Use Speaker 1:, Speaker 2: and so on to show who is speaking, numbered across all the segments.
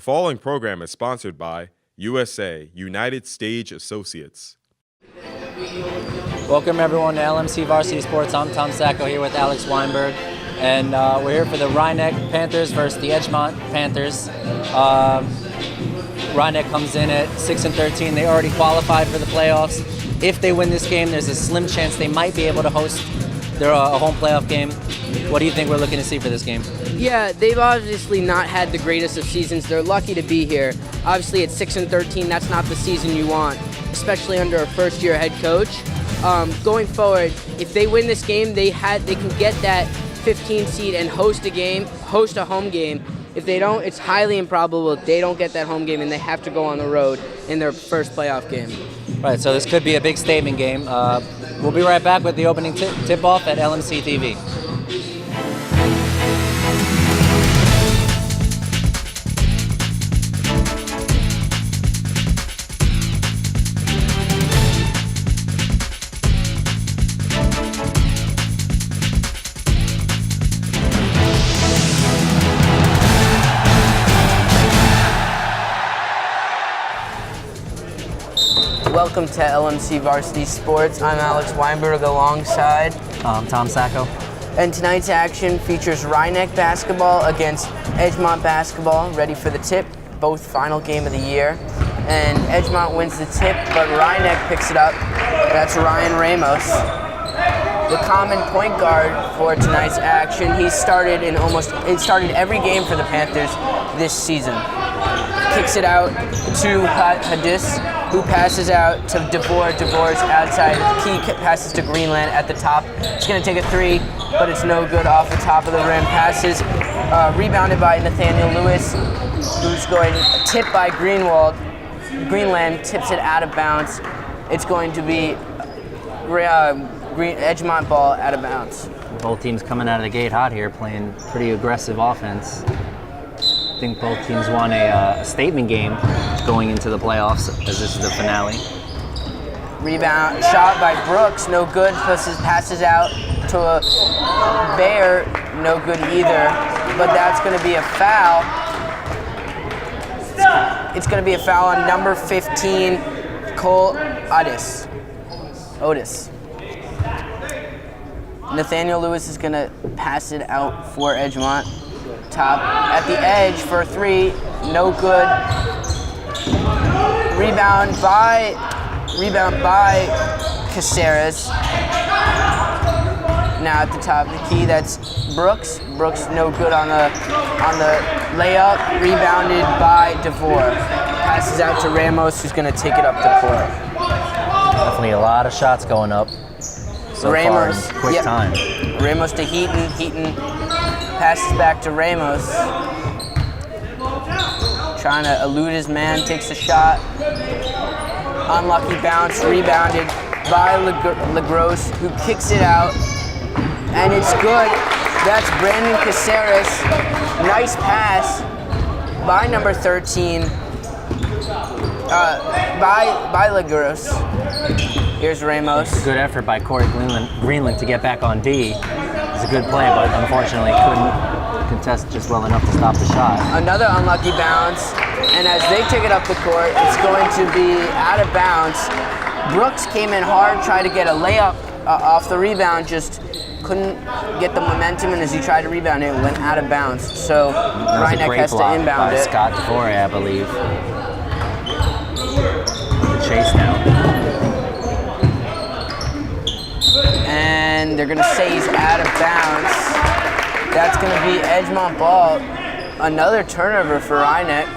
Speaker 1: The following program is sponsored by USA, United Stage Associates.
Speaker 2: Welcome everyone to LMC Varsity Sports. I'm Tom Sacco here with Alex Weinberg, and we're here for the Rhinebeck Panthers versus the Edgemont Panthers. Rhinebeck comes in at 6-13. They already qualified for the playoffs. If they win this game, there's a slim chance they might be able to host their home playoff game. What do you think we're looking to see for this game?
Speaker 3: Yeah, they've obviously not had the greatest of seasons. They're lucky to be here. Obviously, at 6-13, that's not the season you want, especially under a first-year head coach. Going forward, if they win this game, they can get that 15 seed and host a home game. If they don't, it's highly improbable they don't get that home game and they have to go on the road in their first playoff game.
Speaker 2: Right, so this could be a big statement game. We'll be right back with the opening tip-off at LMC TV.
Speaker 3: Welcome to LMC Varsity Sports. I'm Alex Weinberg alongside
Speaker 2: Tom Sacco.
Speaker 3: And tonight's action features Rhinebeck basketball against Edgemont basketball, ready for the tip, both final game of the year. And Edgemont wins the tip, but Rhinebeck picks it up. That's Ryan Ramos. The common point guard for tonight's action. He started every game for the Panthers this season. Kicks it out to Hadis, who passes out to DeVore. DeVore's outside. Key passes to Greenland at the top. He's going to take a three, but it's no good off the top of the rim. Passes rebounded by Nathaniel Lewis, who's going tipped by Greenwald. Greenland tips it out of bounds. It's going to be Edgemont ball out of bounds.
Speaker 2: Both teams coming out of the gate hot here, playing pretty aggressive offense. I think both teams want a statement game going into the playoffs, as this is the finale.
Speaker 3: Rebound shot by Brooks, no good. Passes out to a Bear, no good either. But that's going to be a foul. It's going to be a foul on number 15, Cole Otis. Nathaniel Lewis is going to pass it out for Edgemont. Top at the edge for a three, no good. Rebound by Caceres. Now at the top of the key, that's Brooks. Brooks no good on the layup. Rebounded by DeVore. Passes out to Ramos, who's going to take it up the court.
Speaker 2: Definitely a lot of shots going up so
Speaker 3: Ramos,
Speaker 2: far in quick time.
Speaker 3: Ramos to Heaton. Heaton passes back to Ramos. Trying to elude his man, takes a shot. Unlucky bounce, rebounded by LaGrosse, who kicks it out. And it's good. That's Brandon Caceres. Nice pass by number 13. By LaGrosse. Here's Ramos.
Speaker 2: It's a good effort by Corey Greenland to get back on D. It's a good play, but unfortunately couldn't contest just well enough to stop the shot.
Speaker 3: Another unlucky bounce, and as they take it up the court, it's going to be out of bounds. Brooks came in hard, tried to get a layup off the rebound, just couldn't get the momentum, and as he tried to rebound, it went out of bounds. So Rhinebeck has to inbound it.
Speaker 2: Scott DeVore, I believe. Chase now.
Speaker 3: And they're going to say he's out of bounds. That's going to be Edgemont ball. Another turnover for Rhinebeck.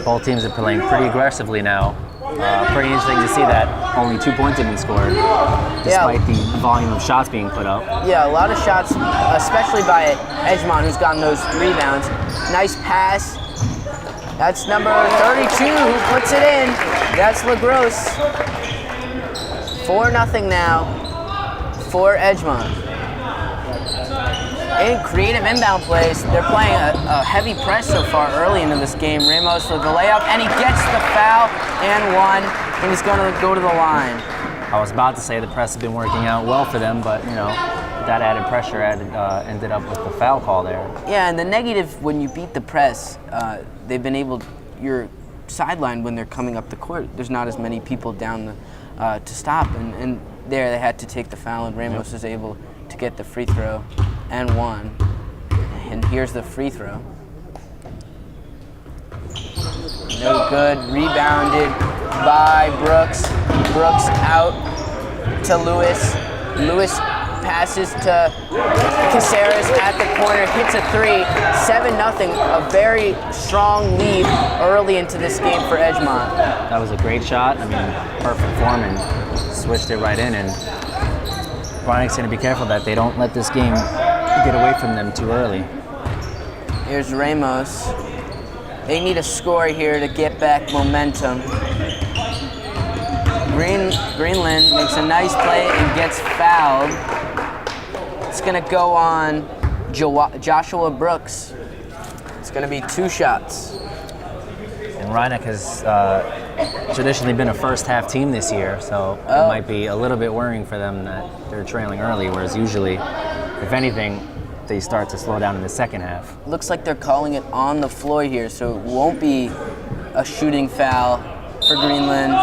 Speaker 2: Both teams are playing pretty aggressively now. Pretty interesting to see that only 2 points have been scored, despite the volume of shots being put up.
Speaker 3: Yeah, a lot of shots, especially by Edgemont, who's gotten those rebounds. Nice pass. That's number 32 who puts it in. That's LaGrosse. 4-0 now for Edgemont. In creative inbound plays, they're playing a heavy press so far early into this game. Ramos with the layup, and he gets the foul and one, and he's going to go to the line.
Speaker 2: I was about to say the press has been working out well for them, but that added pressure ended up with the foul call there.
Speaker 3: Yeah, and the negative when you beat the press, they've been able. You're sidelined when they're coming up the court. There's not as many people down to stop, and there they had to take the foul, and Ramos was able to get the free throw and one. And here's the free throw. No good. Rebounded by Brooks. Brooks out to Lewis. Lewis passes to Caceres at the corner, hits a three, 7-0, a very strong lead early into this game for Edgemont.
Speaker 2: That was a great shot. I mean, perfect form, and switched it right in. And Reinek's going to be careful that they don't let this game get away from them too early.
Speaker 3: Here's Ramos. They need a score here to get back momentum. Greenland makes a nice play and gets fouled. It's going to go on Joshua Brooks. It's going to be 2 shots.
Speaker 2: And Reinek has traditionally been a first-half team this year, so it might be a little bit worrying for them that they're trailing early, whereas usually, if anything, they start to slow down in the second half.
Speaker 3: Looks like they're calling it on the floor here, so it won't be a shooting foul for Greenland.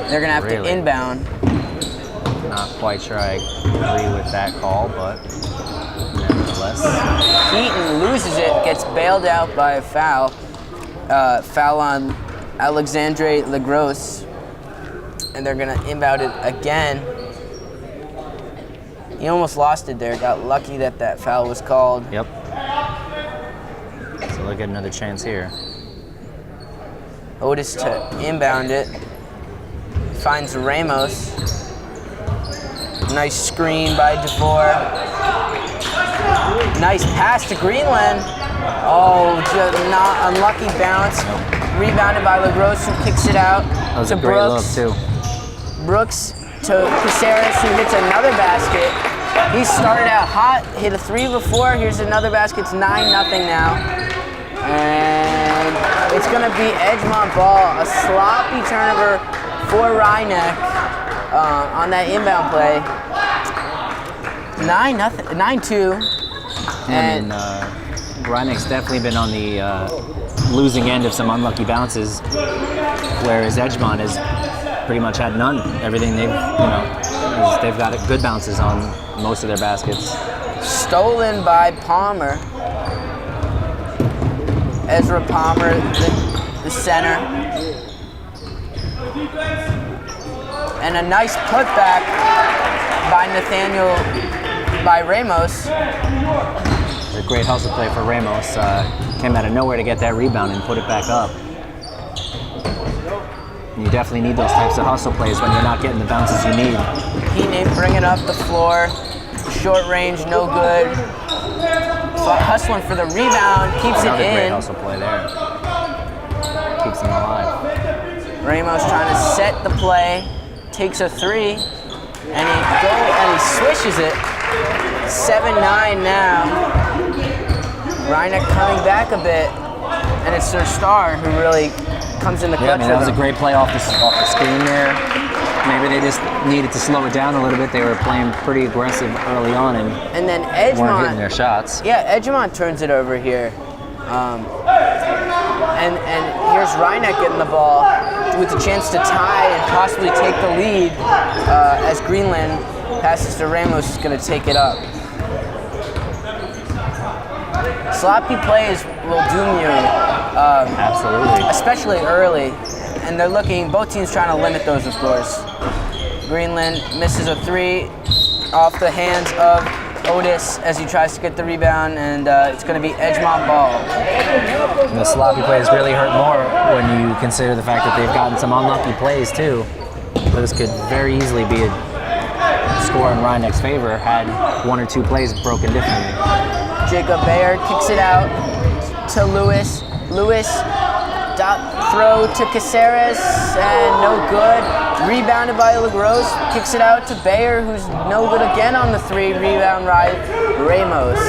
Speaker 3: They're going to have to inbound.
Speaker 2: Not quite sure I agree with that call, but nevertheless.
Speaker 3: Heaton loses it, gets bailed out by a foul. Foul on Alexandre Legros, and they're going to inbound it again. He almost lost it there. Got lucky that that foul was called.
Speaker 2: Yep. So they'll get another chance here.
Speaker 3: Otis to inbound it. Finds Ramos. Nice screen by DeVore. Nice pass to Greenland. Oh, just not unlucky bounce. Rebounded by Legros, who kicks it out.
Speaker 2: That was
Speaker 3: to
Speaker 2: a great
Speaker 3: Brooks.
Speaker 2: look, too.
Speaker 3: Brooks to Caceres, who hits another basket. He started out hot, hit a 3 before. Here's another basket. It's 9-0 now. And it's going to be Edgemont ball. A sloppy turnover for Reinek on that inbound play. 9-2.
Speaker 2: And Reinek's definitely been on the losing end of some unlucky bounces, whereas Edgemont has pretty much had none. Everything they've got good bounces on most of their baskets.
Speaker 3: Stolen by Palmer. Ezra Palmer, the center. And a nice putback by Ramos.
Speaker 2: A great hustle play for Ramos. Came out of nowhere to get that rebound and put it back up. And you definitely need those types of hustle plays when you're not getting the bounces you need.
Speaker 3: Heaney bringing up the floor. Short range, no good. Hustling for the rebound, keeps
Speaker 2: Another
Speaker 3: it in.
Speaker 2: Great hustle play there. Keeps them alive.
Speaker 3: Ramos trying to set the play, takes a 3, and he swishes it. 7-9 now. Reinek coming back a bit, and it's their star who really comes in the clutch.
Speaker 2: Yeah, I mean, that was a great play off the screen there. Maybe they just needed to slow it down a little bit. They were playing pretty aggressive early on and
Speaker 3: then Edgemont
Speaker 2: weren't hitting their shots.
Speaker 3: Yeah, Edgemont turns it over here. And here's Reinek getting the ball with a chance to tie and possibly take the lead as Greenland passes to Ramos, who's going to take it up. Sloppy plays will doom you.
Speaker 2: Absolutely.
Speaker 3: Especially early. And they're looking, both teams trying to limit those, of course. Greenland misses a 3 off the hands of Otis as he tries to get the rebound, and it's going to be Edgemont ball.
Speaker 2: And the sloppy plays really hurt more when you consider the fact that they've gotten some unlucky plays, too. This could very easily be a score in Reinek's favor had 1 or 2 plays broken differently.
Speaker 3: Jacob Bayer kicks it out to Lewis. Lewis, throw to Caceres, and no good. Rebounded by Legros, kicks it out to Bayer, who's no good again on the 3. Rebound right, Ramos.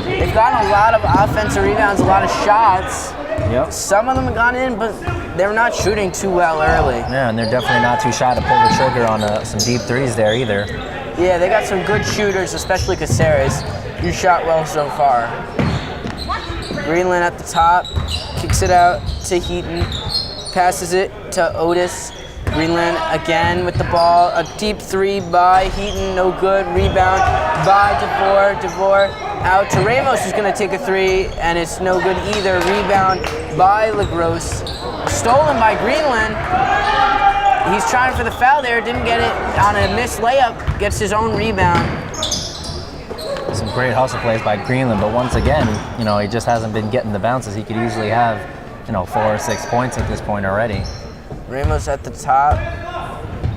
Speaker 3: They've gotten a lot of offensive rebounds, a lot of shots.
Speaker 2: Yep.
Speaker 3: Some of them have gone in, but they're not shooting too well early.
Speaker 2: Yeah, and they're definitely not too shy to pull the trigger on some deep threes there either.
Speaker 3: Yeah, they got some good shooters, especially Caceres. You shot well so far. Greenland at the top, kicks it out to Heaton, passes it to Otis. Greenland again with the ball, a deep three by Heaton, no good. Rebound by DeVore. DeVore out to Ramos, who's gonna take a three, and it's no good either. Rebound by LaGrosse, stolen by Greenland. He's trying for the foul there, didn't get it on a missed layup, gets his own rebound.
Speaker 2: Some great hustle plays by Greenland, but once again, you know, he just hasn't been getting the bounces. He could easily have, you know, 4 or 6 points at this point already.
Speaker 3: Ramos at the top.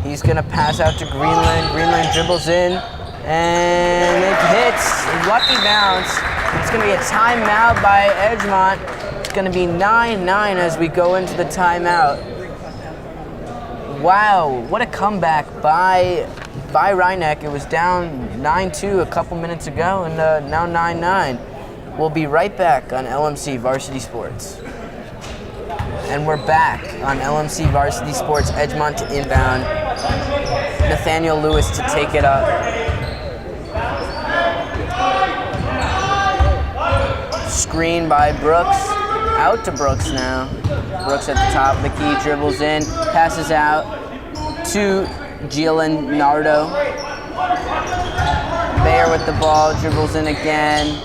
Speaker 3: He's gonna pass out to Greenland. Greenland dribbles in, and it hits. Lucky bounce. It's gonna be a timeout by Edgemont. It's gonna be 9-9 as we go into the timeout. Wow, what a comeback by Rhineck. It was down 9-2 a couple minutes ago, and now 9-9. We'll be right back on LMC Varsity Sports. And we're back on LMC Varsity Sports. Edgemont to inbound. Nathaniel Lewis to take it up. Screen by Brooks. Out to Brooks now. Brooks at the top of the key, dribbles in, passes out to Gianardo. Bayer with the ball, dribbles in again,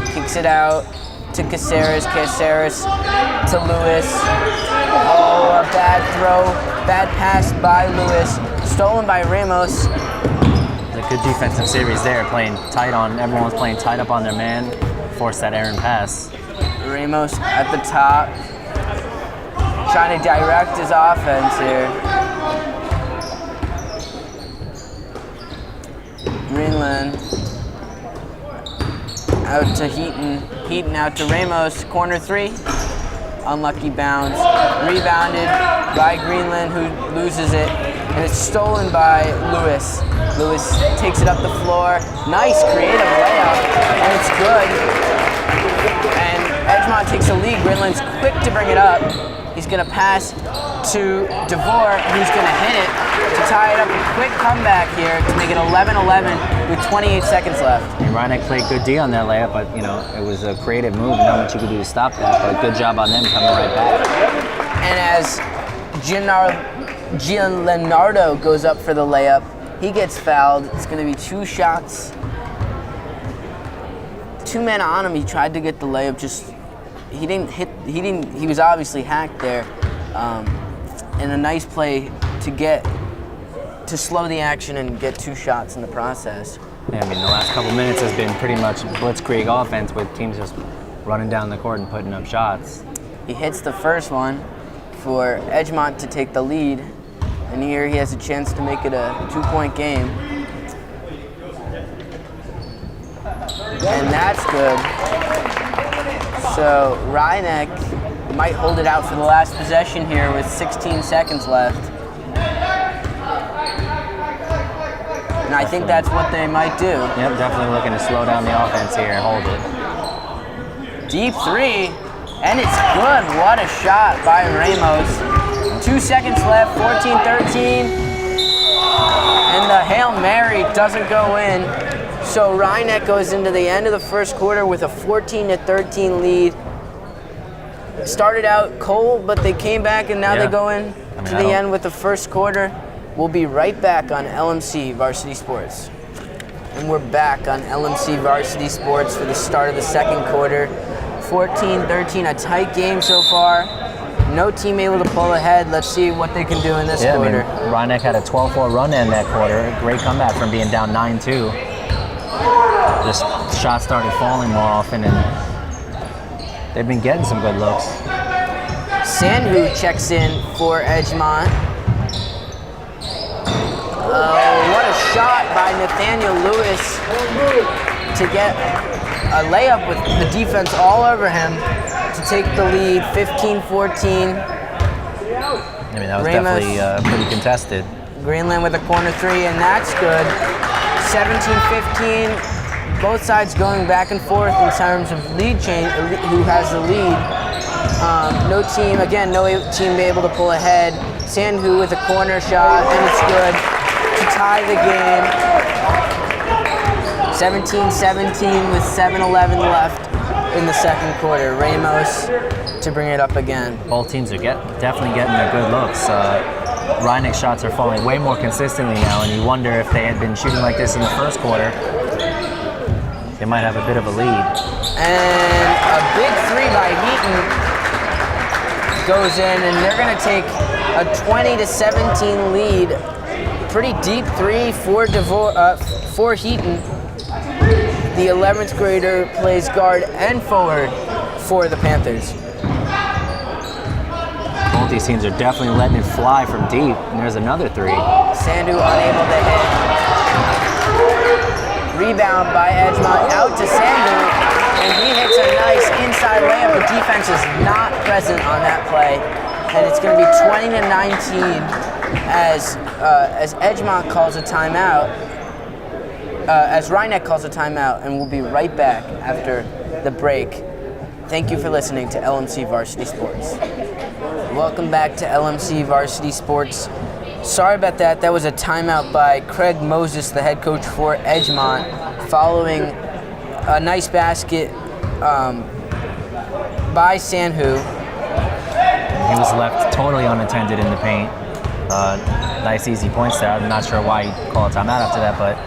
Speaker 3: kicks it out to Caceres. Caceres to Lewis. Oh, a bad throw, bad pass by Lewis, stolen by Ramos.
Speaker 2: A good defensive series there, playing tight on, everyone was playing tight up on their man, forced that errant pass.
Speaker 3: Ramos at the top, trying to direct his offense here. Greenland out to Heaton. Heaton out to Ramos. Corner three. Unlucky bounce. Rebounded by Greenland, who loses it. And it's stolen by Lewis. Lewis takes it up the floor. Nice creative layup. And it's good. And Edgemont takes the lead. Greenland's quick to bring it up. He's going to pass to DeVore, who's going to hit it to tie it up. A quick comeback here to make it 11-11 with 28 seconds left.
Speaker 2: And Rhineck played good D on that layup, but you know, it was a creative move. Not much you could do to stop that, but good job on them coming right back.
Speaker 3: And as Gianardo goes up for the layup, he gets fouled. It's going to be 2 shots. 2 men on him. He tried to get the layup, just he didn't hit. He was obviously hacked there. And a nice play to slow the action and get 2 shots in the process.
Speaker 2: Yeah, I mean, the last couple minutes has been pretty much blitzkrieg offense with teams just running down the court and putting up shots.
Speaker 3: He hits the first one for Edgemont to take the lead, and here he has a chance to make it a 2-point game. And that's good. So Rhineck might hold it out for the last possession here with 16 seconds left. And I think that's what they might do.
Speaker 2: Yep, definitely looking to slow down the offense here and hold it.
Speaker 3: Deep three, and it's good. What a shot by Ramos. 2 seconds left, 14-13. And the Hail Mary doesn't go in. So Rhineck goes into the end of the first quarter with a 14-13 lead. Started out cold, but they came back, and now they go in to the end with the first quarter. We'll be right back on LMC Varsity Sports. And we're back on LMC Varsity Sports for the start of the second quarter. 14-13, a tight game so far. No team able to pull ahead. Let's see what they can do in this quarter.
Speaker 2: I mean, Rhineck had a 12-4 run in that quarter. Great comeback from being down 9-2. Just shots started falling more often, and they've been getting some good looks.
Speaker 3: Sandhu checks in for Edgemont. What a shot by Nathaniel Lewis to get a layup with the defense all over him to take the lead, 15-14.
Speaker 2: I mean, that was definitely pretty contested.
Speaker 3: Greenland with a corner three, and that's good. 17-15. Both sides going back and forth in terms of lead change, who has the lead. No team able to pull ahead. Sandhu with a corner shot, and it's good to tie the game. 17-17 with 7:11 left in the second quarter. Ramos to bring it up again.
Speaker 2: Both teams are definitely getting their good looks. Reinek's shots are falling way more consistently now, and you wonder if they had been shooting like this in the first quarter, they might have a bit of a lead.
Speaker 3: And a big three by Heaton goes in, and they're going to take a 20-17 lead. Pretty deep three for Heaton. The 11th grader plays guard and forward for the Panthers.
Speaker 2: Both these teams are definitely letting it fly from deep, and there's another three.
Speaker 3: Sandu unable to hit. Rebound by Edgemont out to Sandu, and he hits a nice inside layup. The defense is not present on that play, and it's going to be 20-19 as Edgemont calls a timeout. As Rhineck calls a timeout, and we'll be right back after the break. Thank you for listening to LMC Varsity Sports. Welcome back to LMC Varsity Sports. Sorry about that. That was a timeout by Craig Moses, the head coach for Edgemont, following a nice basket by Sanhu.
Speaker 2: He was left totally unattended in the paint. Nice easy points there. I'm not sure why he called a timeout after that, but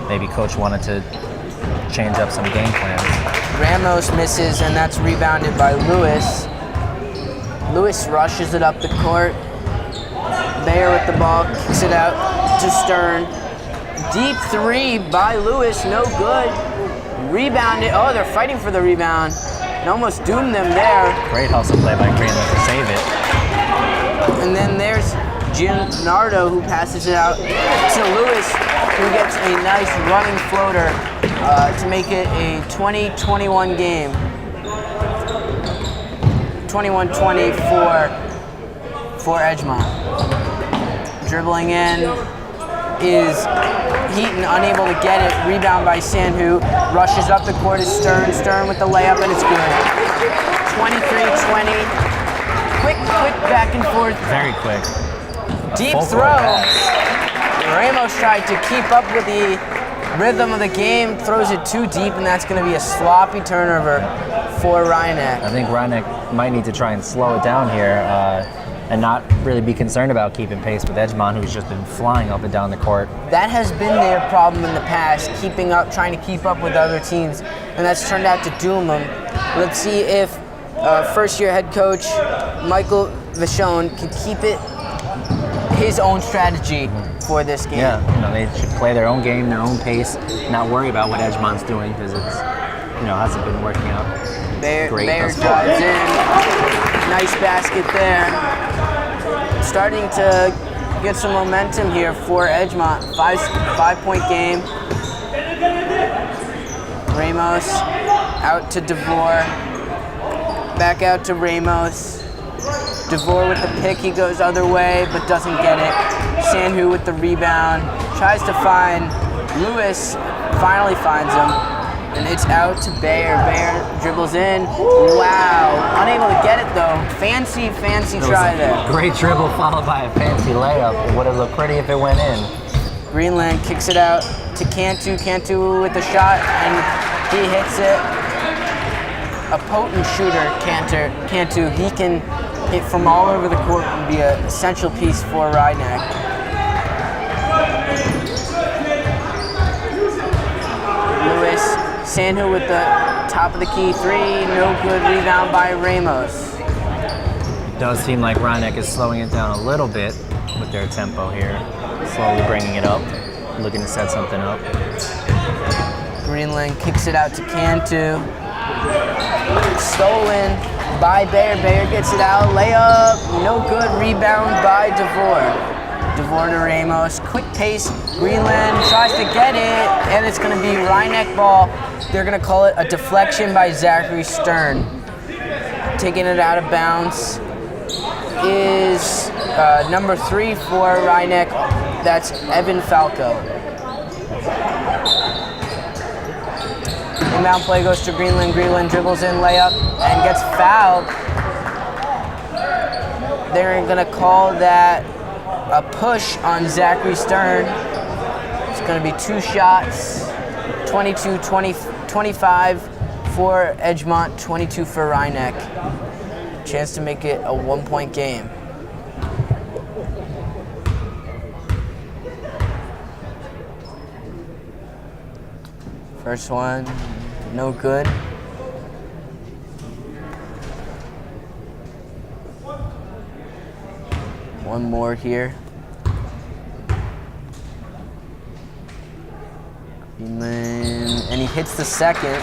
Speaker 2: maybe coach wanted to change up some game plans.
Speaker 3: Ramos misses, and that's rebounded by Lewis. Lewis rushes it up the court. Bayer with the ball, kicks it out to Stern. Deep three by Lewis, no good. Rebounded, oh, they're fighting for the rebound. And almost doomed them there.
Speaker 2: Great hustle play by Greenland to save it.
Speaker 3: And then there's Gianardo who passes it out to Lewis, who gets a nice running floater to make it a 20-21 game. 21-20 for Edgemont. Dribbling in is Heaton, unable to get it. Rebound by Sanhu. Rushes up the court is Stern. Stern with the layup, and it's good. 23-20. Quick back and forth.
Speaker 2: Very quick.
Speaker 3: Deep throw. Ramos tried to keep up with the rhythm of the game, throws it too deep, and that's going to be a sloppy turnover for Rhineck.
Speaker 2: I think Rhineck might need to try and slow it down here and not really be concerned about keeping pace with Edgemont, who's just been flying up and down the court.
Speaker 3: That has been their problem in the past, trying to keep up with other teams, and that's turned out to doom them. Let's see if first-year head coach Michael Vachon can keep it his own strategy for this game.
Speaker 2: Yeah, they should play their own game, their own pace, not worry about what Edgemont's doing because it's, hasn't been working out.
Speaker 3: Bayer
Speaker 2: thus far.
Speaker 3: drives in. Nice basket there. Starting to get some momentum here for Edgemont. Five-point game. Ramos out to DeVore. Back out to Ramos. DeVore with the pick, he goes other way, but doesn't get it. Sanhu with the rebound, tries to find Lewis, finally finds him, and it's out to Bayer. Bayer dribbles in, wow, unable to get it though. Fancy try there.
Speaker 2: Great dribble followed by a fancy layup. It would have looked pretty if it went in.
Speaker 3: Greenland kicks it out to Cantu. Cantu with the shot, and he hits it. A potent shooter, Cantu. He can hit from all over the court and be an essential piece for Rhineck. Lewis, Sanhu with the top of the key three, no good. Rebound by Ramos.
Speaker 2: It does seem like Rhineck is slowing it down a little bit with their tempo here. Slowly bringing it up, looking to set something up.
Speaker 3: Greenland kicks it out to Cantu. Stolen by Bayer. Bayer gets it out. Layup, no good. Rebound by DeVore. DeVore to Ramos. Quick pace. Greenland tries to get it, and it's going to be Rhineck ball. They're going to call it a deflection by Zachary Stern. Taking it out of bounds is number 3 for Rhineck. That's Evan Falco. Inbound play goes to Greenland. Greenland dribbles in, layup, and gets fouled. They're going to call that a push on Zachary Stern. It's going to be 2 shots. 25 for Edgemont, 22 for Rhineck. Chance to make it a 1-point game. First one, no good. One more here. And he hits the second.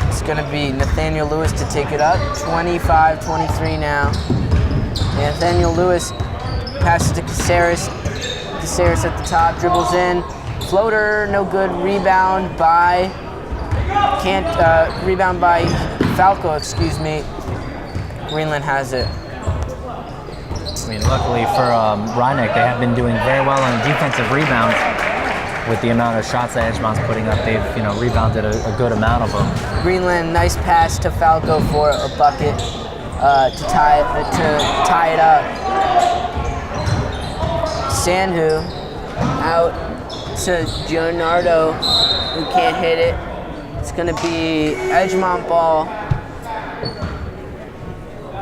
Speaker 3: It's going to be Nathaniel Lewis to take it up. 25-23 now. Nathaniel Lewis passes to Caceres. Caceres at the top, dribbles in. Floater, no good. Rebound by Falco, excuse me. Greenland has it.
Speaker 2: I mean, luckily for Rhineck, they have been doing very well on defensive rebounds. With the amount of shots that Edgemont's putting up, they've rebounded a good amount of them.
Speaker 3: Greenland, nice pass to Falco for a bucket to tie it up. Sandhu out to Gionardo, who can't hit it. It's going to be Edgemont ball.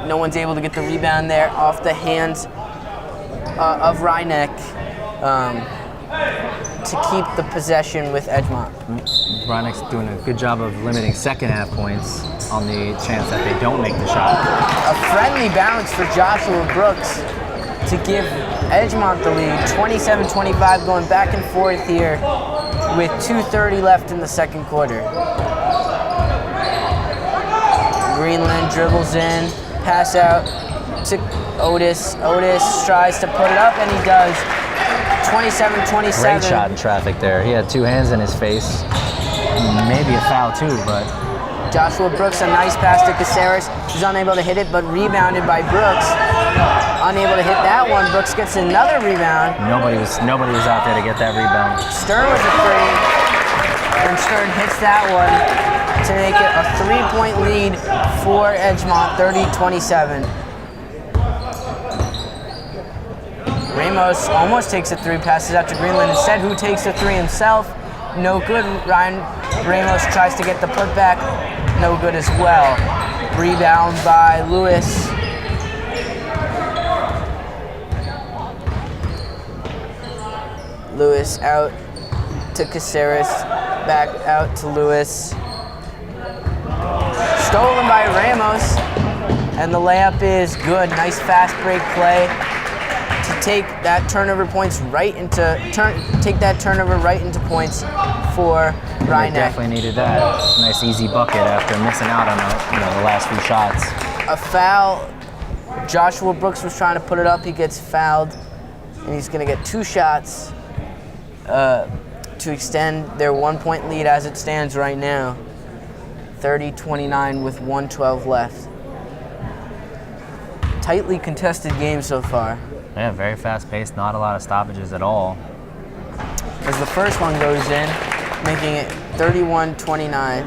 Speaker 3: No one's able to get the rebound there off the hands of Rhineck to keep the possession with Edgemont.
Speaker 2: Rhineck's doing a good job of limiting second half points on the chance that they don't make the shot.
Speaker 3: A friendly bounce for Joshua Brooks to give Edgemont the lead. 27-25, going back and forth here with 2:30 left in the second quarter. Greenland dribbles in, pass out to Otis. Otis tries to put it up, and he does. 27-27.
Speaker 2: Great shot in traffic there. He had two hands in his face. Maybe a foul too, but
Speaker 3: Joshua Brooks, a nice pass to Caceres. He's unable to hit it, but rebounded by Brooks. Unable to hit that one. Brooks gets another rebound.
Speaker 2: nobody was out there to get that rebound.
Speaker 3: Stern was a three, and Stern hits that one to make it a 3-point lead for Edgemont, 30-27. Ramos almost takes a three, passes out to Greenland instead, who takes a three himself. No good. Ryan Ramos tries to get the putback. No good as well. Rebound by Lewis. Lewis out to Caceres. Back out to Lewis. Stolen by Ramos. And the layup is good. Nice fast break play to take that turnover points right into points for Rhineck.
Speaker 2: They definitely needed that. Nice easy bucket after missing out on the last few shots.
Speaker 3: A foul. Joshua Brooks was trying to put it up. He gets fouled, and he's going to get 2 shots to extend their 1-point lead as it stands right now. 30-29 with 1:12 left. Tightly contested game so far.
Speaker 2: Yeah, very fast paced, not a lot of stoppages at all.
Speaker 3: As the first one goes in, making it 31-29.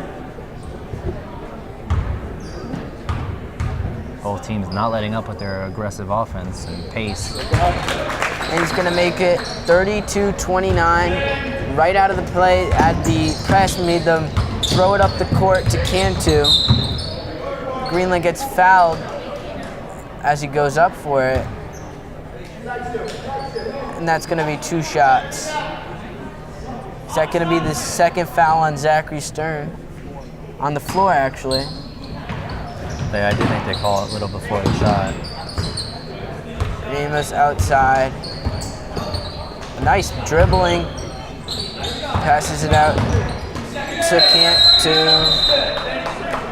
Speaker 2: Both teams not letting up with their aggressive offense and pace.
Speaker 3: And he's gonna make it 32-29. Right out of the play, at the press, made them throw it up the court to Cantu. Greenland gets fouled as he goes up for it. And that's going to be 2 shots. Is that going to be the second foul on Zachary Stern? On the floor, actually.
Speaker 2: I do think they call it a little before the shot.
Speaker 3: Ramos outside. Nice dribbling. Passes it out to Cantu.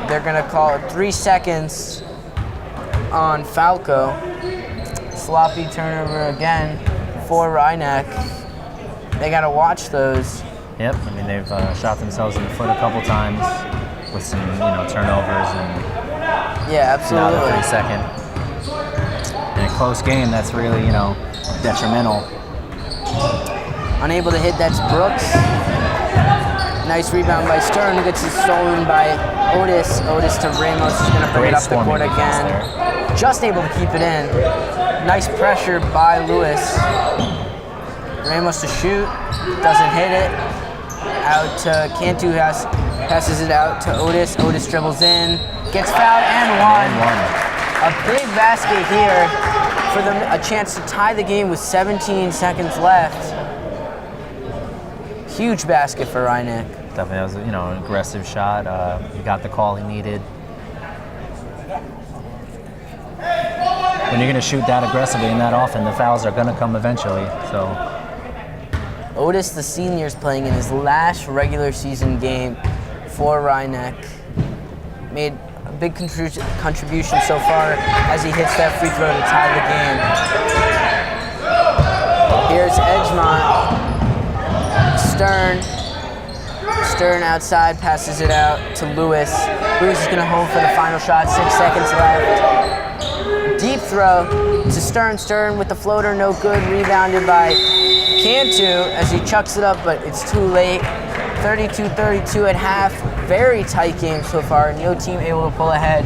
Speaker 3: They're going to call it 3 seconds on Falco. Sloppy turnover again for Rhineck. They got to watch those.
Speaker 2: Yep, I mean they've shot themselves in the foot a couple times with some turnovers and
Speaker 3: yeah, absolutely.
Speaker 2: Now the 32nd. In a close game, that's really detrimental.
Speaker 3: Unable to hit, that's Brooks. Nice rebound by Stern, gets it stolen by Otis. Otis to Ramos, is going to bring it up the court again. Just able to keep it in. Nice pressure by Lewis. Ramos to shoot, doesn't hit it. Out to Cantu, passes it out to Otis. Otis dribbles in, gets fouled and one. A big basket here for them, a chance to tie the game with 17 seconds left. Huge basket for Rhynek.
Speaker 2: Definitely, that was an aggressive shot. He got the call he needed. When you're going to shoot that aggressively and that often, the fouls are going to come eventually. So
Speaker 3: Otis, the senior, is playing in his last regular season game for Rhynek. Made a big contribution so far as he hits that free throw to tie the game. Here's Edgemont. Stern outside, passes it out to Lewis. Lewis is going to hold for the final shot, 6 seconds left. Deep throw to Stern. Stern with the floater, no good. Rebounded by Cantu as he chucks it up, but it's too late. 32-32 at half. Very tight game so far. No team able to pull ahead.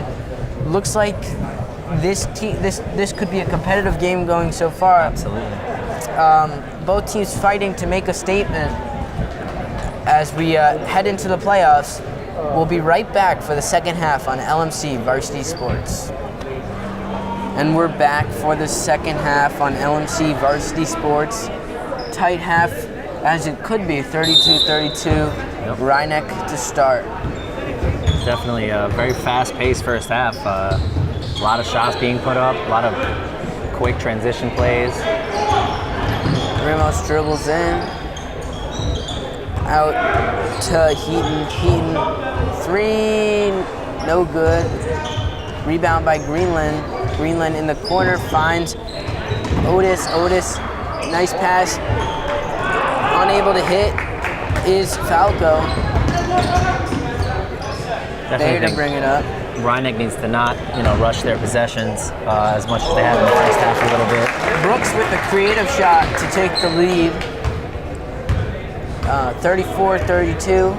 Speaker 3: Looks like this could be a competitive game going so far.
Speaker 2: absolutely.
Speaker 3: Both teams fighting to make a statement as we head into the playoffs. We'll be right back for the second half on LMC Varsity Sports. And we're back for the second half on LMC Varsity Sports. Tight half as it could be, 32-32. Rhynek to start.
Speaker 2: Definitely a very fast-paced first half. A lot of shots being put up, a lot of quick transition plays.
Speaker 3: Ramos dribbles in. Out to Heaton. Heaton, three, no good. Rebound by Greenland. Greenland in the corner finds Otis. Otis, nice pass. Unable to hit is Falco. There to bring it up.
Speaker 2: Rhynek needs to not, rush their possessions as much as they have in the first half a little bit.
Speaker 3: Brooks with a creative shot to take the lead. 34-32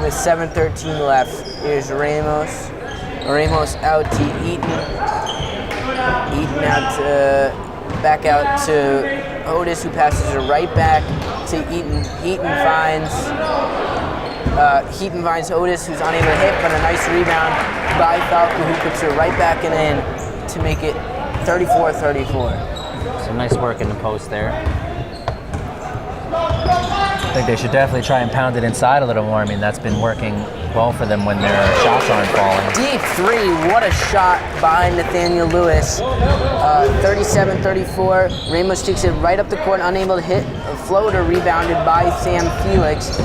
Speaker 3: with 7:13 left. Here's Ramos. Ramos out to Eaton. Eaton back out to Otis, who passes it right back to Eaton. Heaton finds Otis, who's unable to hit, but a nice rebound by Falco, who puts it right back and in to make it 34-34.
Speaker 2: Some nice work in the post there. I think they should definitely try and pound it inside a little more. I mean, that's been working well for them when their shots aren't falling.
Speaker 3: Deep three, what a shot by Nathaniel Lewis. 37-34, Ramos takes it right up the court, unable to hit. A floater rebounded by Sam Felix.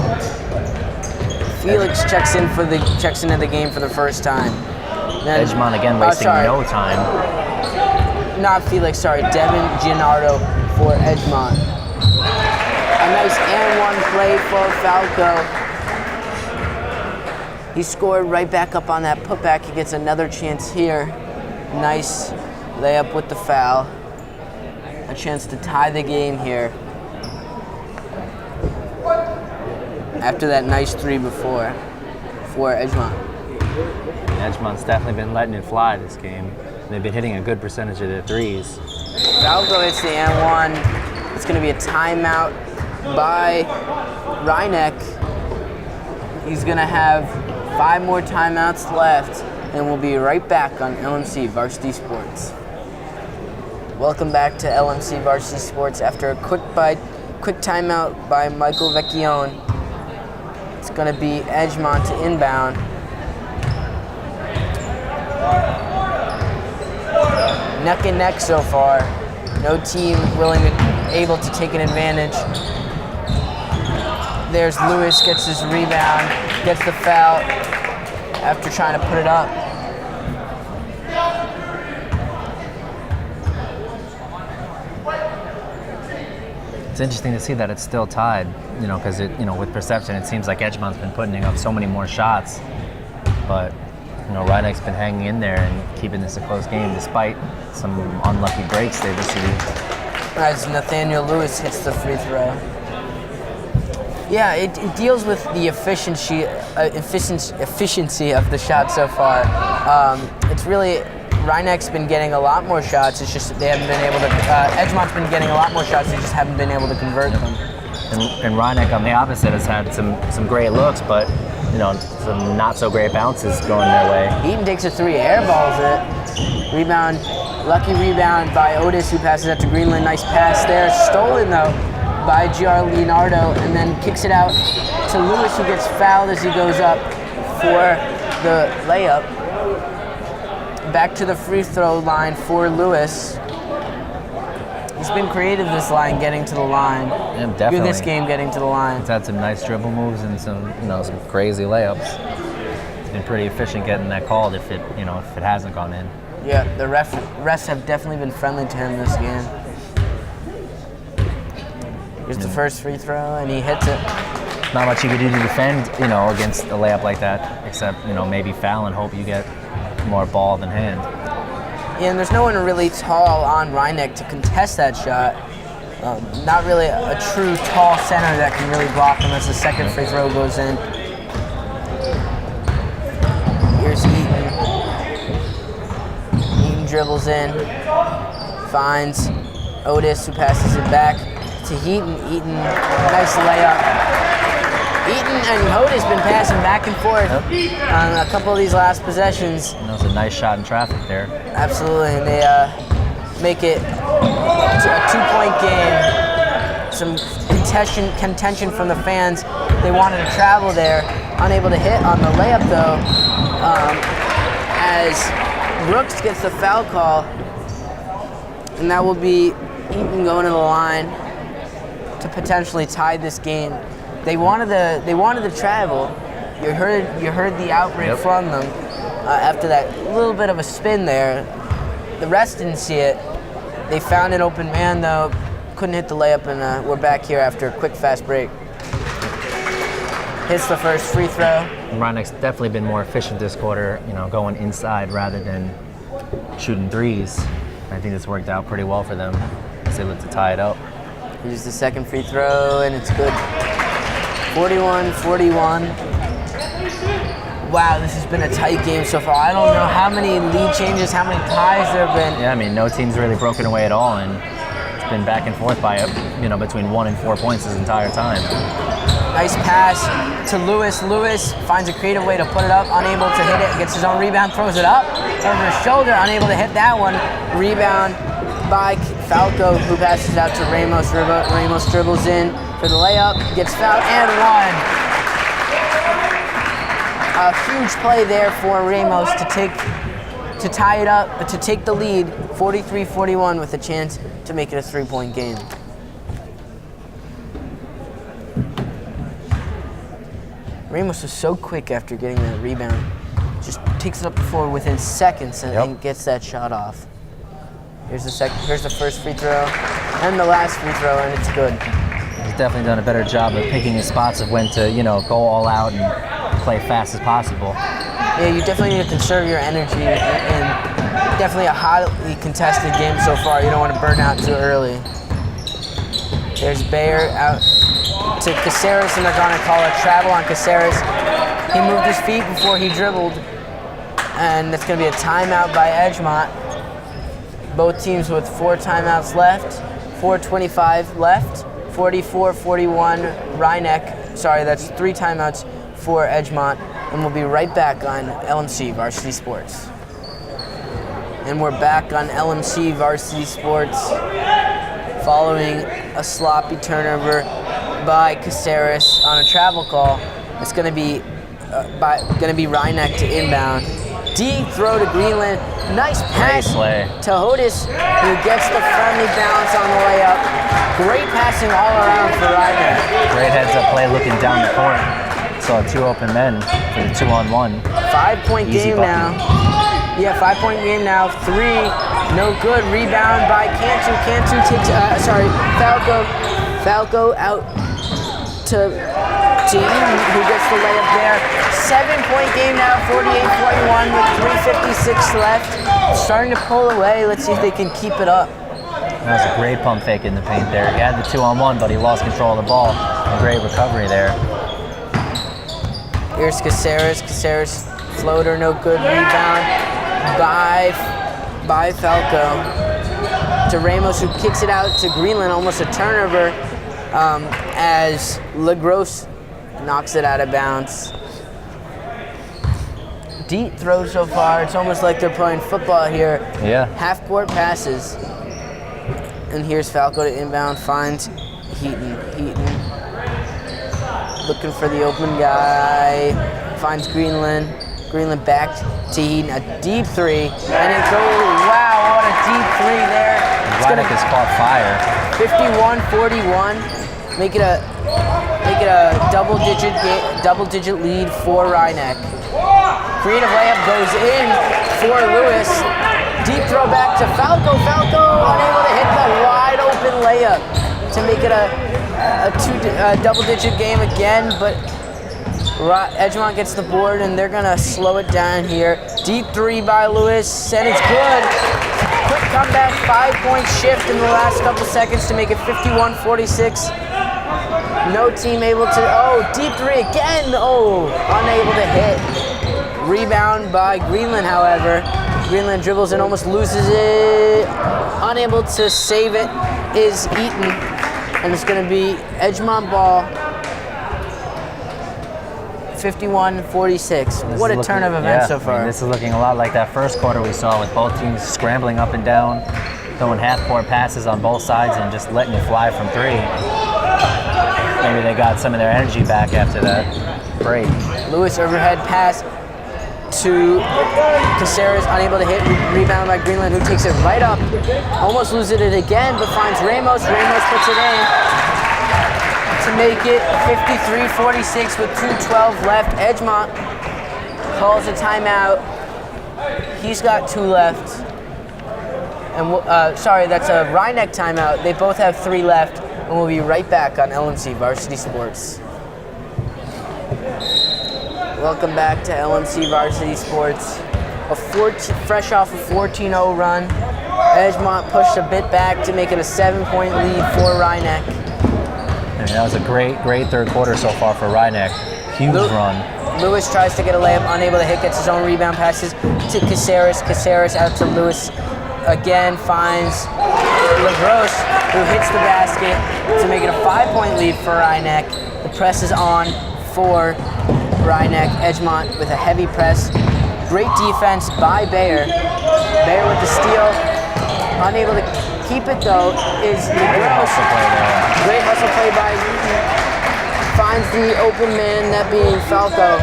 Speaker 3: Felix checks into the game for the first time. Then,
Speaker 2: Edgemont again wasting no time.
Speaker 3: Not Felix, sorry, Devin Gianardo for Edgemont. A nice and one play for Falco. He scored right back up on that putback. He gets another chance here. Nice layup with the foul. A chance to tie the game here. After that nice three before for Edgemont.
Speaker 2: Edgemont's definitely been letting it fly this game. They've been hitting a good percentage of their threes.
Speaker 3: Falco hits the and one. It's going to be a timeout by Rhynek. He's going to have 5 more timeouts left, and we'll be right back on LMC Varsity Sports. Welcome back to LMC Varsity Sports after a quick timeout by Michael Vecchione. It's going to be Edgemont to inbound. Neck and neck so far. No team able to take an advantage. There's Lewis, gets his rebound, gets the foul after trying to put it up.
Speaker 2: It's interesting to see that it's still tied, because with perception, it seems like Edgemont's been putting up so many more shots, but Rynek's been hanging in there and keeping this a close game despite some unlucky breaks they've received.
Speaker 3: As Nathaniel Lewis hits the free throw. Yeah, it deals with the efficiency of the shot so far. It's really, Rynek's been getting a lot more shots. It's just they haven't been able to. Edgemont's been getting a lot more shots. They just haven't been able to convert them.
Speaker 2: And Reineck on the opposite has had some great looks, but some not so great bounces going their way.
Speaker 3: Eaton takes a three, airballs it. Rebound, lucky rebound by Otis, who passes out to Greenland. Nice pass there. Stolen though by Gr Leonardo, and then kicks it out to Lewis, who gets fouled as he goes up for the layup. Back to the free throw line for Lewis. He's been creative this line, getting to the line.
Speaker 2: Yeah, definitely.
Speaker 3: This game, getting to the line.
Speaker 2: He's had some nice dribble moves and some crazy layups. He's been pretty efficient getting that called if it hasn't gone in.
Speaker 3: Yeah, the refs have definitely been friendly to him this game. Here's the first free throw, and he hits it.
Speaker 2: Not much you could do to defend, against a layup like that, except, maybe foul and hope you get more ball than hand.
Speaker 3: Yeah, and there's no one really tall on Reineck to contest that shot. Not really a true tall center that can really block him as the second free throw goes in. Here's Eaton. Eaton dribbles in, finds Otis, who passes it back to Heaton. Eaton, nice layup. Eaton and Otis been passing back and forth on a couple of these last possessions.
Speaker 2: That was a nice shot in traffic there.
Speaker 3: Absolutely, and they make it a 2-point game. Some contention from the fans. They wanted to travel there, unable to hit on the layup though, as Brooks gets the foul call, and that will be Eaton going to the line to potentially tie this game. They wanted to travel. You heard the outbreak from them after that little bit of a spin there. The rest didn't see it. They found an open man though, couldn't hit the layup, and we're back here after a quick fast break. Hits the first free throw.
Speaker 2: Reineck's definitely been more efficient this quarter, going inside rather than shooting threes. I think this worked out pretty well for them as they look to tie it up.
Speaker 3: Here's the second free throw, and it's good. 41-41. Wow, this has been a tight game so far. I don't know how many lead changes, how many ties there have been.
Speaker 2: Yeah, no team's really broken away at all, and it's been back and forth by between 1 and 4 points this entire time.
Speaker 3: Nice pass to Lewis. Lewis finds a creative way to put it up, unable to hit it, gets his own rebound, throws it up over his shoulder, unable to hit that one. Rebound by Falco, who passes out to Ramos. Ramos dribbles in for the layup, gets fouled, and one. A huge play there for Ramos to tie it up, to take the lead, 43-41, with a chance to make it a 3-point game. Ramos was so quick after getting that rebound. Just takes it up the floor within seconds and gets that shot off. Here's the first free throw and the last free throw, and it's good.
Speaker 2: He's definitely done a better job of picking his spots of when to, go all out and play fast as possible.
Speaker 3: Yeah, you definitely need to conserve your energy, and definitely a hotly contested game so far. You don't want to burn out too early. There's Bayer out to Caceres, and they're going to call a travel on Caceres. He moved his feet before he dribbled, and it's going to be a timeout by Edgemont. Both teams with 4 timeouts left, 4:25 left, 44-41 Reineck. Sorry, that's 3 timeouts for Edgemont, and we'll be right back on LMC Varsity Sports. And we're back on LMC Varsity Sports following a sloppy turnover by Caceres on a travel call. It's going to be Reineck to inbound. Deep throw to Greenland. Nice pass to Hodis, who gets the friendly bounce on the layup. Great passing all around for Reineck.
Speaker 2: Great heads-up play looking down the court. Saw 2 open men for the 2-on-1.
Speaker 3: 5-point game now. Yeah, 5-point game now. 3, no good. Rebound by Cantu. Cantu takes, Falco. Falco out to Eaton, who gets the layup there. 7-point game now, 48-41 with 3:56 left. Starting to pull away. Let's see if they can keep it up.
Speaker 2: That was a great pump fake in the paint there. He had the 2-on-1, but he lost control of the ball. A great recovery there.
Speaker 3: Here's Caceres. Caceres floater, no good. Rebound by Falco to Ramos, who kicks it out to Greenland. Almost a turnover. as LaGrosse knocks it out of bounds. Deep throw so far. It's almost like they're playing football here.
Speaker 2: Yeah.
Speaker 3: Half-court passes. And here's Falco to inbound, finds Heaton. Looking for the open guy. Finds Greenland. Greenland back to Heaton. A deep three. And it goes, wow, what a deep three there.
Speaker 2: Rynek has caught fire.
Speaker 3: 51-41. Make it a double-digit lead for Rynek. Creative layup goes in for Lewis. Deep throw back to Falco. Falco unable to hit the wide open layup to make it a double-digit game again, but Edgemont gets the board and they're gonna slow it down here. Deep three by Lewis, and it's good. Quick comeback, 5-point shift in the last couple seconds to make it 51-46. No team able to, deep three again, unable to hit. Rebound by Greenland, however. Greenland dribbles and almost loses it. Unable to save it is Eaton. And it's going to be Edgemont ball, 51-46. What a turn of events so far.
Speaker 2: This is looking a lot like that first quarter we saw with both teams scrambling up and down, throwing half-court passes on both sides and just letting it fly from three. Maybe they got some of their energy back after that break.
Speaker 3: Lewis overhead pass to Caceres, unable to hit. Rebound by Greenland, who takes it right up. Almost loses it again, but finds Ramos. Ramos puts it in to make it 53-46 with 2:12 left. Edgemont calls a timeout. He's got 2 left. And that's a Rynek timeout. They both have 3 left, and we'll be right back on LMC Varsity Sports. Welcome back to LMC Varsity Sports. Fresh off a 14-0 run. Edgemont pushed a bit back to make it a 7-point lead for Rynek.
Speaker 2: And that was a great third quarter so far for Rynek. Huge run.
Speaker 3: Lewis tries to get a layup, unable to hit, gets his own rebound, passes to Caceres. Caceres out to Lewis. Again, finds LaGrosse, who hits the basket to make it a 5-point lead for Rynek. The press is on for Rynek. Edgemont with a heavy press. Great defense by Bayer. Bayer with the steal. Unable to keep it though is LaGrosse. Great hustle play by Eaton. Finds the open man, that being Falco,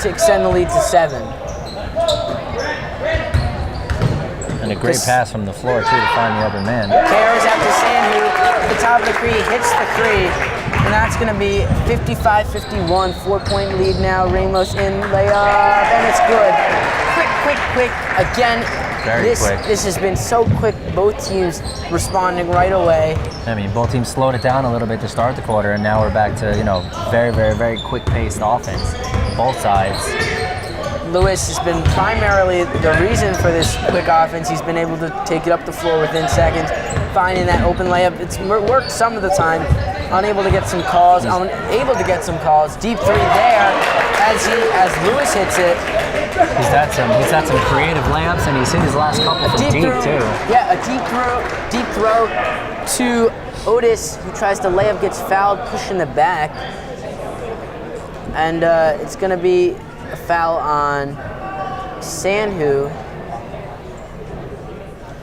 Speaker 3: to extend the lead to 7.
Speaker 2: And a great pass from the floor too to find the open man.
Speaker 3: Carries out to Sandhu at the top of the three, hits the three. And that's going to be 55-51, 4-point lead now. Ramos in layup, and it's good. Quick. Again, this has been so quick. Both teams responding right away.
Speaker 2: I mean, both teams slowed it down a little bit to start the quarter, and now we're back to, very quick-paced offense, both sides.
Speaker 3: Lewis has been primarily the reason for this quick offense. He's been able to take it up the floor within seconds, finding that open layup. It's worked some of the time. Unable to get some calls. Able to get some calls. Deep three there as Lewis hits it.
Speaker 2: He's had some creative layups, and he's hit his last couple from deep too.
Speaker 3: Yeah, a deep throw to Otis, who tries to lay up, gets fouled, pushing the back, and it's going to be a foul on Sandhu.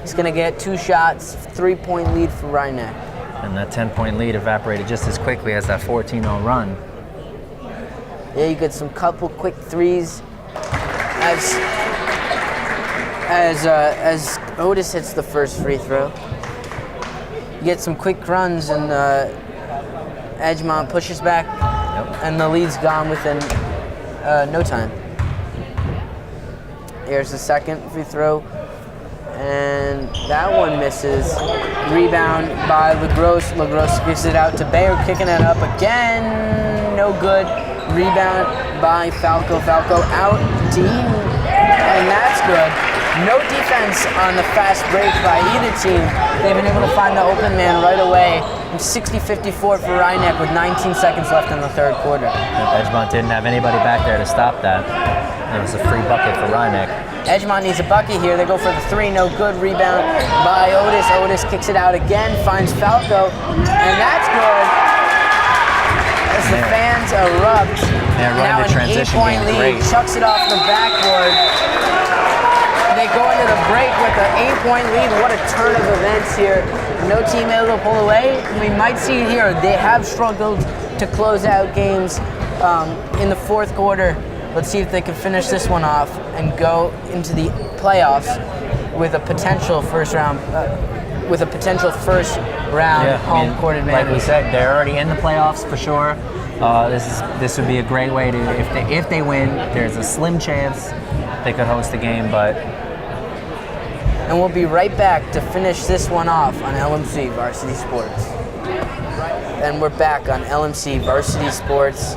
Speaker 3: He's going to get 2 shots, 3-point lead for Rynek.
Speaker 2: And that 10-point lead evaporated just as quickly as that 14-0 run.
Speaker 3: Yeah, you get some couple quick threes as Otis hits the first free throw. You get some quick runs, and Edgemont pushes back, and the lead's gone within no time. Here's the second free throw, and that one misses. Rebound by LaGrosse. LaGrosse gives it out to Bayer, kicking it up again. No good. Rebound by Falco. Falco out to Eaton, and that's good. No defense on the fast break by either team. They've been able to find the open man right away. 60-54 for Rynek with 19 seconds left in the third quarter.
Speaker 2: Edgemont didn't have anybody back there to stop that. It was a free bucket for Rynek.
Speaker 3: Edgemont needs a bucket here. They go for the 3, no good. Rebound by Otis. Otis kicks it out again, finds Falco, and that's good. as the fans erupt.
Speaker 2: Yeah, running
Speaker 3: now
Speaker 2: the transition
Speaker 3: an 8-point
Speaker 2: game,
Speaker 3: lead,
Speaker 2: great.
Speaker 3: chucks it off the backboard. They go into the break with an 8-point lead. What a turn of events here. No team able to pull away. We might see it here. They have struggled to close out games in the fourth quarter. Let's see if they can finish this one off and go into the playoffs with a potential first round home court advantage.
Speaker 2: Like we said, they're already in the playoffs for sure. This would be a great way to, if they win, there's a slim chance they could host the game, but.
Speaker 3: And we'll be right back to finish this one off on LMC Varsity Sports. And we're back on LMC Varsity Sports.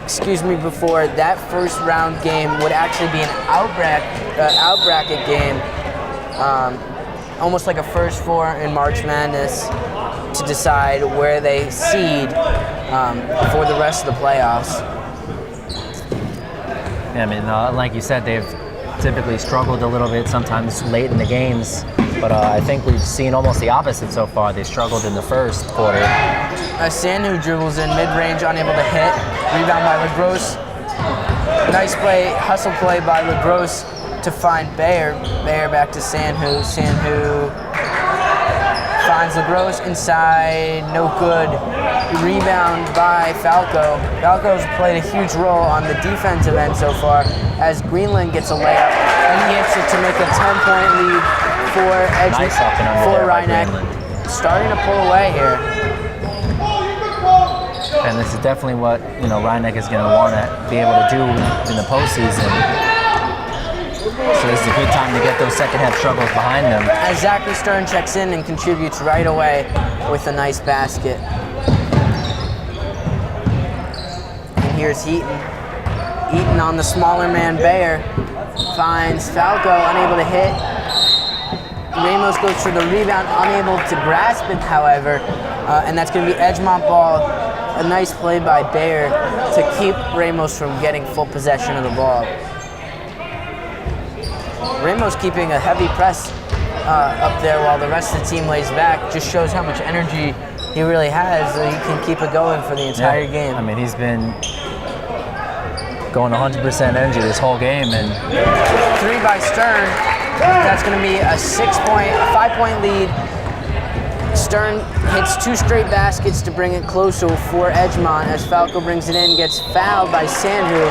Speaker 3: Excuse me, before that first round game would actually be an out bracket game, almost like a first four in March Madness to decide where they seed for the rest of the playoffs.
Speaker 2: Yeah, I mean, like you said, they've typically struggled a little bit sometimes late in the games, but I think we've seen almost the opposite so far. They struggled in the first quarter.
Speaker 3: Sandhu dribbles in mid-range, unable to hit. Rebound by LaGrosse. Nice play, hustle play by LaGrosse to find Bayer. Bayer back to Sandhu. Sandhu finds LaGrosse inside, no good. Rebound by Falco. Falco's played a huge role on the defensive end so far as Greenland gets a layup and he hits it to make a 10-point lead for
Speaker 2: Nice up and under
Speaker 3: for
Speaker 2: there by
Speaker 3: Rhineck.
Speaker 2: Greenland.
Speaker 3: Starting to pull away here.
Speaker 2: And this is definitely what Rhineck is going to want to be able to do in the postseason. So this is a good time to get those second half struggles behind them.
Speaker 3: As Zachary Stern checks in and contributes right away with a nice basket. And here's Heaton. Heaton on the smaller man, Bayer. Finds Falco, unable to hit. Ramos goes for the rebound, unable to grasp it, however. And that's going to be Edgemont ball. A nice play by Bayer to keep Ramos from getting full possession of the ball. Ramos keeping a heavy press up there while the rest of the team lays back. Just shows how much energy he really has. So he can keep it going for the entire game.
Speaker 2: I mean, he's been going 100% energy this whole game. And
Speaker 3: Three by Stern. That's going to be a 5-point lead. Stern hits 2 straight baskets to bring it closer for Edgemont as Falco brings it in, gets fouled by Sandhu,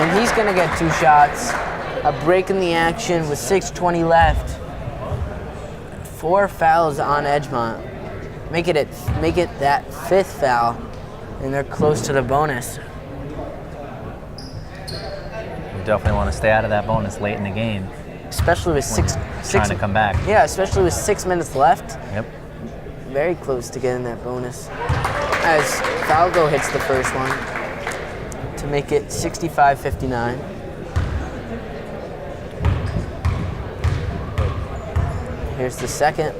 Speaker 3: and he's going to get 2 shots. A break in the action with 6:20 left. 4 fouls on Edgemont. Make it that 5th foul, and they're close to the bonus.
Speaker 2: we definitely want to stay out of that bonus late in the game.
Speaker 3: Especially with
Speaker 2: Trying to come back.
Speaker 3: Yeah, especially with 6 minutes left.
Speaker 2: Yep.
Speaker 3: Very close to getting that bonus. As Falco hits the first one to make it 65-59. Here's the second.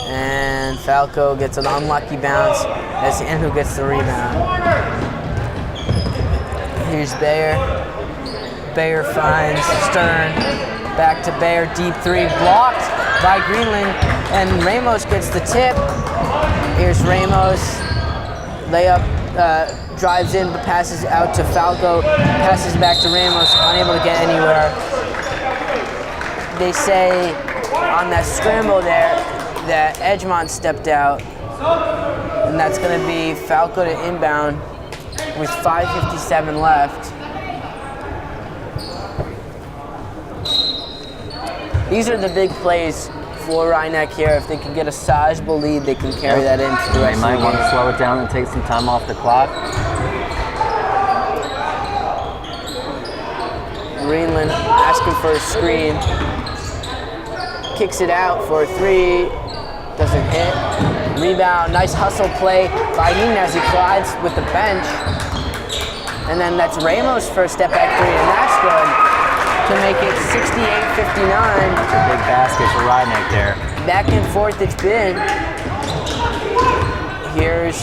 Speaker 3: And Falco gets an unlucky bounce as Sandhu gets the rebound. Here's Bayer. Bayer finds Stern. Back to Bayer, deep 3, blocked by Greenland, and Ramos gets the tip. Here's Ramos, layup, drives in, but passes out to Falco, passes back to Ramos, unable to get anywhere. They say on that scramble there that Edgemont stepped out, and that's going to be Falco to inbound with 5:57 left. These are the big plays for Rhineck here. If they can get a sizable lead, they can carry that into the rest
Speaker 2: They might
Speaker 3: of the
Speaker 2: want
Speaker 3: game.
Speaker 2: to slow it down and take some time off the clock.
Speaker 3: Greenland asking for a screen. Kicks it out for a 3. Doesn't hit. Rebound. Nice hustle play by Heaton as he collides with the bench. And then that's Ramos' first step back 3, and that's good to make it 68-59.
Speaker 2: That's a big basket for Rhineck there.
Speaker 3: Back and forth it's been. Here's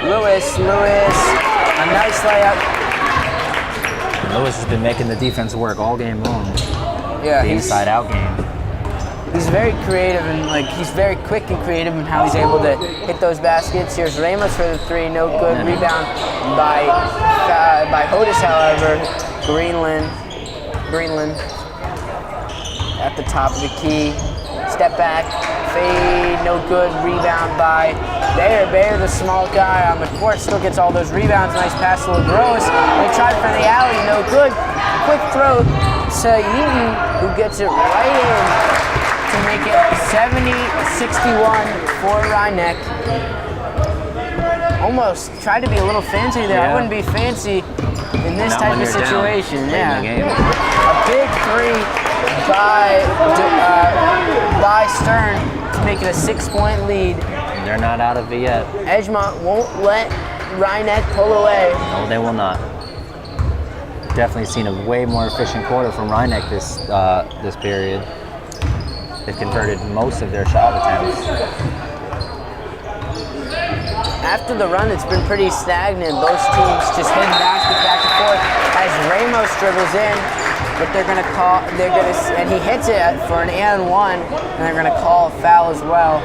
Speaker 3: Lewis. A nice layup.
Speaker 2: Lewis has been making the defense work all game long.
Speaker 3: Yeah,
Speaker 2: The inside-out game.
Speaker 3: he's very creative and he's very quick and creative in how he's able to hit those baskets. Here's Ramos for the three, no good. Rebound by Hodis, however. Greenland at the top of the key. Step back, fade, no good. Rebound by Bayer. Bayer, the small guy on the court, still gets all those rebounds. Nice pass to LaGrosse. They tried for the alley, no good. Quick throw to Eaton, who gets it right in to make it 70-61 for Rhinebeck. Almost tried to be a little fancy there. I wouldn't be fancy in this type of situation. Yeah. A big three by Stern to make it a 6-point lead.
Speaker 2: They're not out of it yet.
Speaker 3: Edgemont won't let Rhinebeck pull away.
Speaker 2: No, they will not. Definitely seen a way more efficient quarter from Rhinebeck this period. They've converted most of their shot attempts.
Speaker 3: After the run, it's been pretty stagnant. Both teams just hitting baskets back and forth as Ramos dribbles in, but and he hits it for an and one, and they're gonna call a foul as well.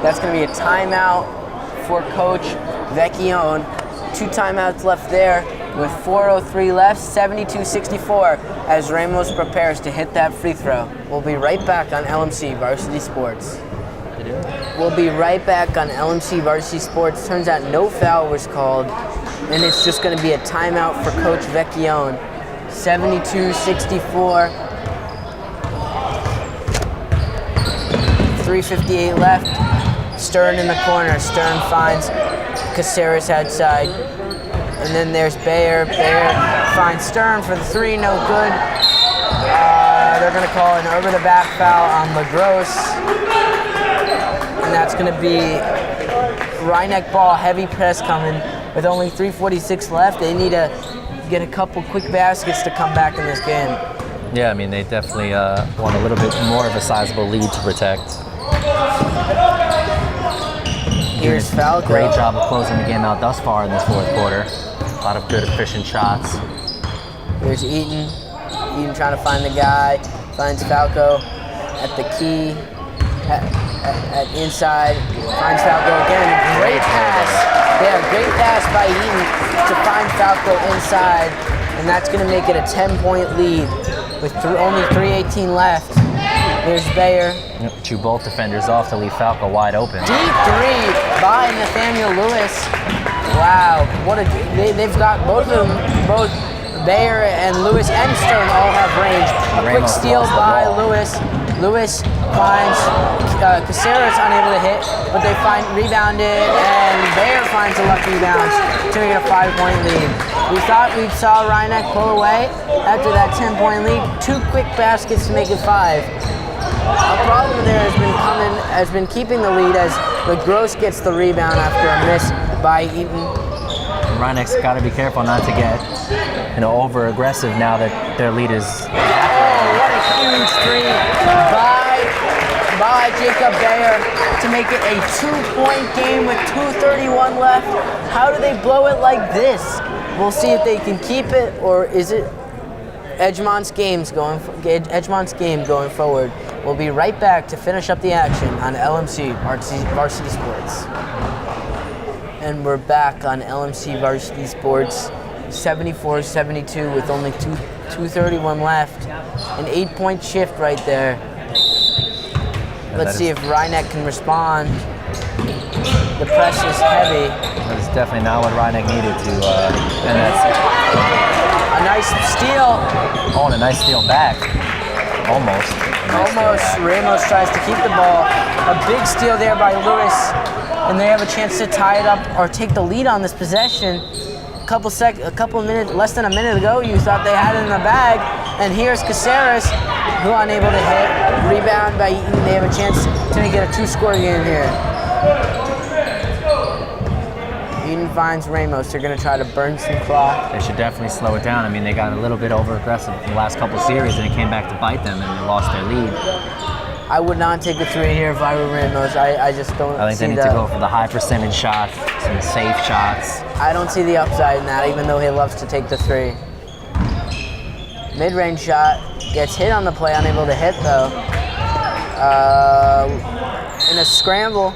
Speaker 3: That's gonna be a timeout for Coach Vecchione. 2 timeouts left there with 4:03 left, 72-64 as Ramos prepares to hit that free throw. We'll be right back on LMC Varsity Sports. We'll be right back on LMC Varsity Sports. Turns out no foul was called, and it's just going to be a timeout for Coach Vecchione. 72-64. 3:58 left. Stern in the corner. Stern finds Caceres outside. And then there's Bayer. Bayer finds Stern for the three, no good. They're going to call an over-the-back foul on LaGrosse. And that's going to be Rhinebeck ball, heavy press coming with only 3:46 left. They need to get a couple quick baskets to come back in this game.
Speaker 2: Yeah, I mean, they definitely want a little bit more of a sizable lead to protect.
Speaker 3: Here's Falco.
Speaker 2: Great job of closing the game out thus far in this fourth quarter. A lot of good, efficient shots.
Speaker 3: Here's Eaton. Eaton trying to find the guy. Finds Falco at the key. At inside. Finds Falco again. Great pass. Yeah, great pass by Eaton to find Falco inside. And that's going to make it a 10-point lead with only 3:18 left. There's Bayer.
Speaker 2: Chew both defenders off to leave Falco wide open.
Speaker 3: Deep three by Nathaniel Lewis. Wow, they've got both of them, both Bayer and Lewis and Stern all have range. A quick steal by Lewis. Lewis finds Caceres unable to hit, but they rebounded, and Bayer finds a lucky bounce to make it a 5-point lead. We thought we saw Rhinebeck pull away after that 10-point lead. 2 quick baskets to make it 5. A problem there has been keeping the lead as LaGrosse gets the rebound after a miss by Eaton.
Speaker 2: Rhinebeck's got to be careful not to get over aggressive now that their lead is.
Speaker 3: Oh, what a huge three by Jacob Bayer to make it a 2-point game with 2:31 left. How do they blow it like this? We'll see if they can keep it, or is it Edgemont's game going forward. We'll be right back to finish up the action on LMC Varsity Sports. And we're back on LMC Varsity Sports, 74-72 with only 2:31 left. An 8-point shift right there. Let's see if Rhinebeck can respond. The press is heavy.
Speaker 2: That's definitely not what Rhinebeck needed to, and that's
Speaker 3: a nice steal.
Speaker 2: Oh, and a nice steal back. Almost.
Speaker 3: Ramos tries to keep the ball. A big steal there by Lewis, and they have a chance to tie it up or take the lead on this possession. Less than a minute ago, you thought they had it in the bag, and here's Caceres, who unable to hit. Rebound by Eaton. They have a chance to make it a 2-score game here. Eaton finds Ramos. They're going to try to burn some clock.
Speaker 2: They should definitely slow it down. I mean, they got a little bit over-aggressive in the last couple series, and it came back to bite them, and they lost their lead.
Speaker 3: I would not take a 3 here if I were Ramos. I just don't see
Speaker 2: I think they need to go for the high-percentage shots, some safe shots.
Speaker 3: I don't see the upside in that, even though he loves to take the 3. Mid-range shot. Gets hit on the play, unable to hit, though. In a scramble,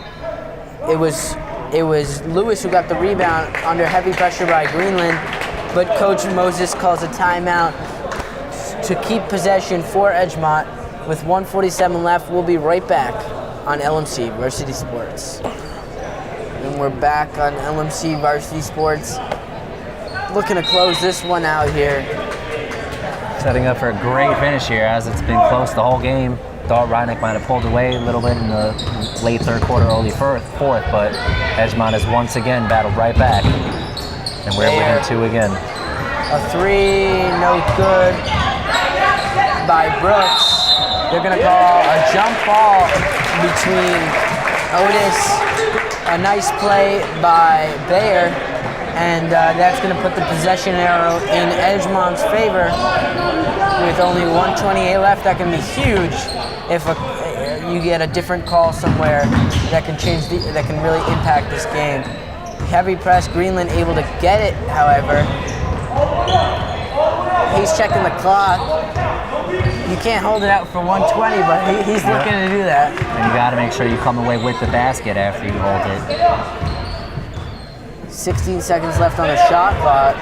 Speaker 3: it was Lewis who got the rebound under heavy pressure by Greenland, but Coach Moses calls a timeout to keep possession for Edgemont. With 1:47 left, we'll be right back on LMC Varsity Sports. And we're back on LMC Varsity Sports. Looking to close this one out here.
Speaker 2: Setting up for a great finish here, as it's been close the whole game. Thought Rhinebeck might have pulled away a little bit in the late third quarter, early fourth, but Edgemont has once again battled right back. And we're within 2 again.
Speaker 3: A 3, no good by Brooks. They're gonna call a jump ball between Otis. A nice play by Bayer. And that's going to put the possession arrow in Edgemont's favor. With only 1:28 left, that can be huge if you get a different call somewhere that can that can really impact this game. Heavy press, Greenland able to get it, however. He's checking the clock. You can't hold it out for 120, but he's looking to do that.
Speaker 2: And you got to make sure you come away with the basket after you hold it.
Speaker 3: 16 seconds left on the shot clock.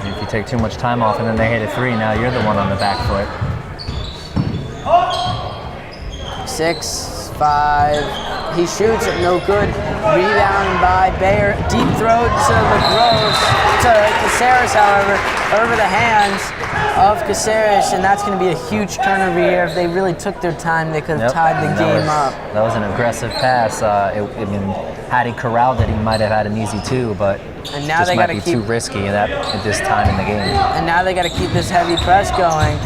Speaker 2: If you take too much time off and then they hit a 3, now you're the one on the back foot.
Speaker 3: 6, 5. He shoots it, no good. Rebound by Bayer. Deep throw to Caceres, however, over the hands of Caceres, and that's going to be a huge turnover here. If they really took their time, they could have tied the game up.
Speaker 2: That was an aggressive pass. Had he corralled it, he might have had an easy 2, but
Speaker 3: and now
Speaker 2: just
Speaker 3: they
Speaker 2: might
Speaker 3: gotta
Speaker 2: be
Speaker 3: keep,
Speaker 2: too risky at this time in the game.
Speaker 3: And now they got to keep this heavy press going.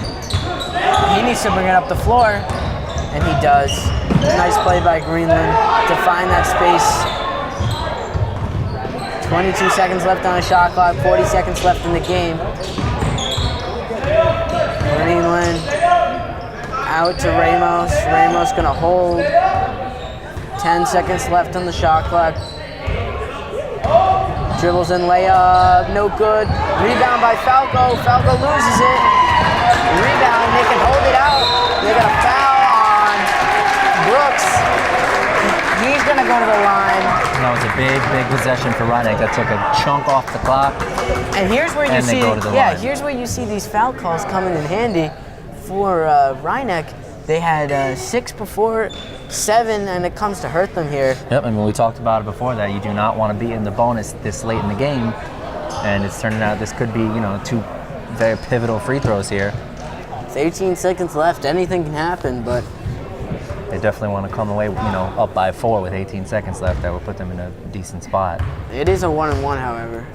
Speaker 3: He needs to bring it up the floor, and he does. Nice play by Greenland to find that space. 22 seconds left on the shot clock, 40 seconds left in the game. Greenland out to Ramos. Ramos gonna hold. 10 seconds left on the shot clock. Dribbles in layup, no good. Rebound by Falco. Falco loses it. Rebound, they can hold it out. They got a foul on Brooks. He's gonna go to the line.
Speaker 2: That was a big possession for Rhinebeck. That took a chunk off the clock.
Speaker 3: And here's where you see, here's where you see these foul calls coming in handy for Rhinebeck. They had 6 before, 7, and it comes to hurt them here.
Speaker 2: Yep, I mean, we talked about it before that you do not want to be in the bonus this late in the game, and it's turning out this could be, 2 very pivotal free throws here.
Speaker 3: It's 18 seconds left. Anything can happen, but
Speaker 2: they definitely want to come away, up by 4 with 18 seconds left. That would put them in a decent spot.
Speaker 3: It is a 1-and-1, however.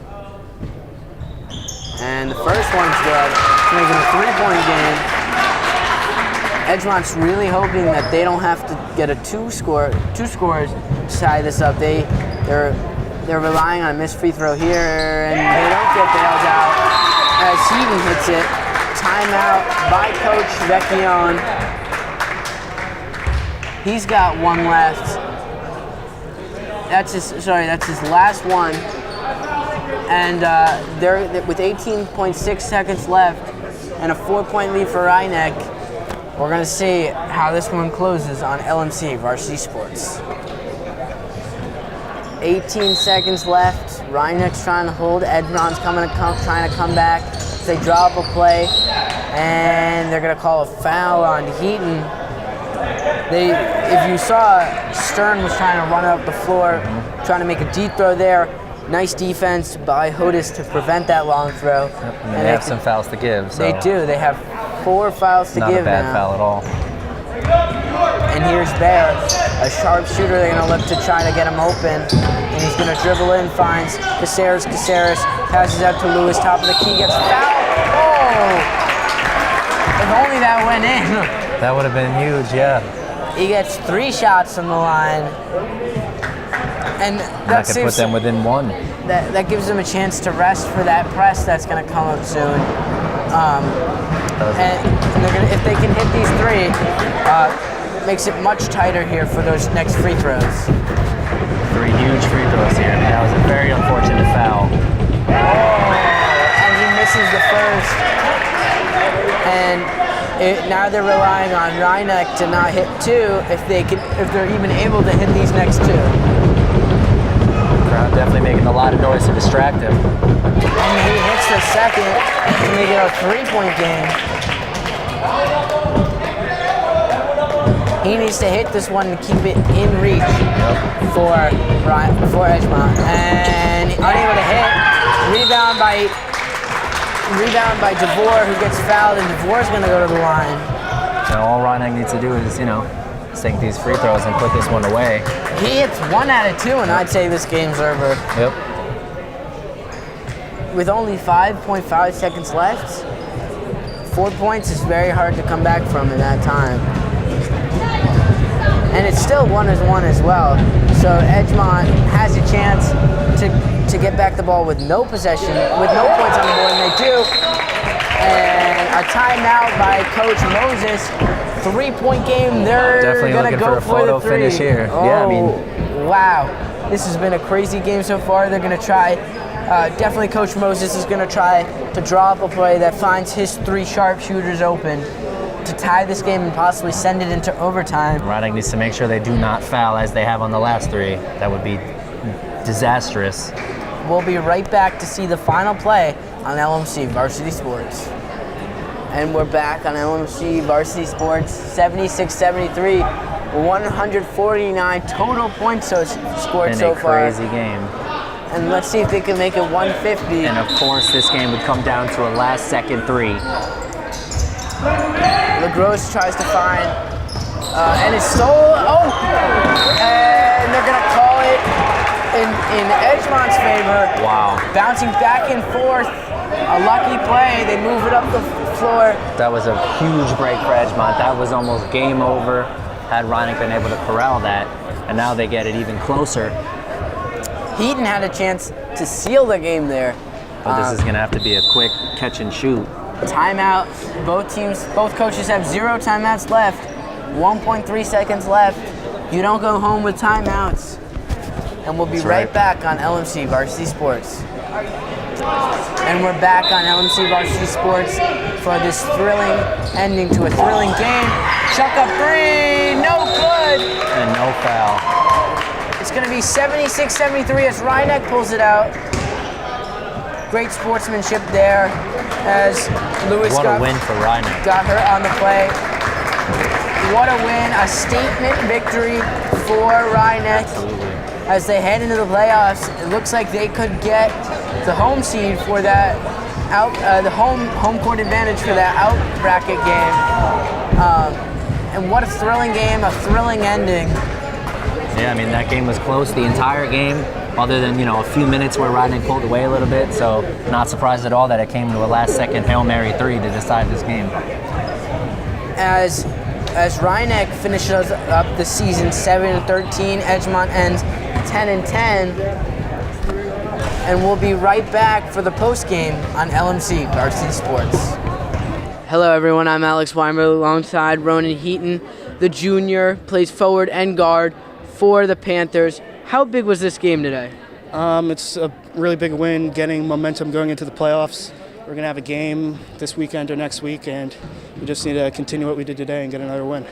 Speaker 3: And the first one's good. It's making a 3-point game. Edgemont's really hoping that they don't have to get a two scores to tie this up. They're relying on a missed free throw here, and they don't get bailed out as Heaton hits it. Timeout by Coach Vecchione. He's got 1 left. That's his last one. And they're with 18.6 seconds left and a 4-point lead for Rhinebeck. We're going to see how this one closes on LMC Varsity Sports. 18 seconds left. Rhinebeck's trying to hold. Edgemont's trying to come back. They draw up a play, and they're going to call a foul on Heaton. If you saw, Stern was trying to run up the floor, trying to make a deep throw there. Nice defense by Hodis to prevent that long throw.
Speaker 2: Yep, and they have some fouls to give. So
Speaker 3: they do. They have 4 fouls to give now.
Speaker 2: Not a bad foul at all.
Speaker 3: And here's Bear, a sharp shooter. They're going to look to try to get him open. And he's going to dribble in, finds Caceres. Caceres passes out to Lewis, top of the key, gets fouled. Oh! If only that went in.
Speaker 2: That would have been huge, yeah.
Speaker 3: He gets 3 shots from the line. And
Speaker 2: that could put them within 1.
Speaker 3: That gives them a chance to rest for that press that's going to come up soon. And they're gonna, if they can hit these 3, makes it much tighter here for those next free throws.
Speaker 2: 3 huge free throws here. I mean, that was a very unfortunate foul.
Speaker 3: Oh, and he misses the first. And now they're relying on Rhynek to not hit 2 if they're even able to hit these next 2.
Speaker 2: Crowd definitely making a lot of noise to distract him.
Speaker 3: And he hits the second to make it a 3-point game. He needs to hit this one and keep it in reach for Edgemont. And unable to hit. Rebound by DeVore, who gets fouled, and DeVore's going to go to the line.
Speaker 2: And all Rhynek needs to do is, sink these free throws and put this one away.
Speaker 3: He hits 1 out of 2, and I'd say this game's over.
Speaker 2: Yep.
Speaker 3: With only 5.5 seconds left, 4 points is very hard to come back from in that time. And it's still 1-1 as well. So Edgemont has a chance to get back the ball with no possession, with no points on the board, and they do. And a timeout by Coach Moses. 3-point game. They're
Speaker 2: Definitely
Speaker 3: gonna
Speaker 2: looking
Speaker 3: go
Speaker 2: for a photo
Speaker 3: the 3.
Speaker 2: finish here.
Speaker 3: Oh,
Speaker 2: Yeah,
Speaker 3: wow. This has been a crazy game so far. They're gonna try. Definitely Coach Moses is gonna try to draw up a play that finds his 3 sharpshooters open to tie this game and possibly send it into overtime.
Speaker 2: Rhynek needs to make sure they do not foul as they have on the last 3. That would be disastrous.
Speaker 3: We'll be right back to see the final play on LMC Varsity Sports. And we're back on LMC Varsity Sports, 76-73, 149 total points scored so far.
Speaker 2: Been a crazy game.
Speaker 3: And let's see if they can make it 150.
Speaker 2: And of course, this game would come down to a last-second 3.
Speaker 3: LaGrosse tries to find, and it's stolen. Oh! And they're gonna call it in Edgemont's favor.
Speaker 2: Wow.
Speaker 3: Bouncing back and forth, a lucky play. They move it up the floor.
Speaker 2: That was a huge break for Edgemont. That was almost game over had Rhynek been able to corral that. And now they get it even closer.
Speaker 3: Heaton had a chance to seal the game there.
Speaker 2: But this is gonna have to be a quick catch and shoot.
Speaker 3: Timeout. Both coaches have 0 timeouts left. 1.3 seconds left. You don't go home with timeouts. And we'll be right back on LMC Varsity Sports. And we're back on LMC Varsity Sports for this thrilling ending to a thrilling game. Chuck up 3, no good.
Speaker 2: And no foul.
Speaker 3: It's gonna be 76-73 as Rhynek pulls it out. Great sportsmanship there as Lewis
Speaker 2: What a win for Rhynek.
Speaker 3: got her on the play. What a win, a statement victory for Rhynek. As they head into the playoffs, it looks like they could get the home seed for that the home court advantage for that out bracket game. And what a thrilling game, a thrilling ending.
Speaker 2: Yeah, I mean, that game was close the entire game, other than, a few minutes where Rhynek pulled away a little bit. So not surprised at all that it came to a last-second Hail Mary 3 to decide this game.
Speaker 3: As Rhynek finishes up the season 7-13, Edgemont ends 10-10. And we'll be right back for the post game on LMC Varsity Sports. Hello everyone, I'm Alex Weimer alongside Ronan Heaton. The junior plays forward and guard for the Panthers. How big was this game today?
Speaker 4: It's a really big win, getting momentum going into the playoffs. We're going to have a game this weekend or next week, and we just need to continue what we did today and get another win.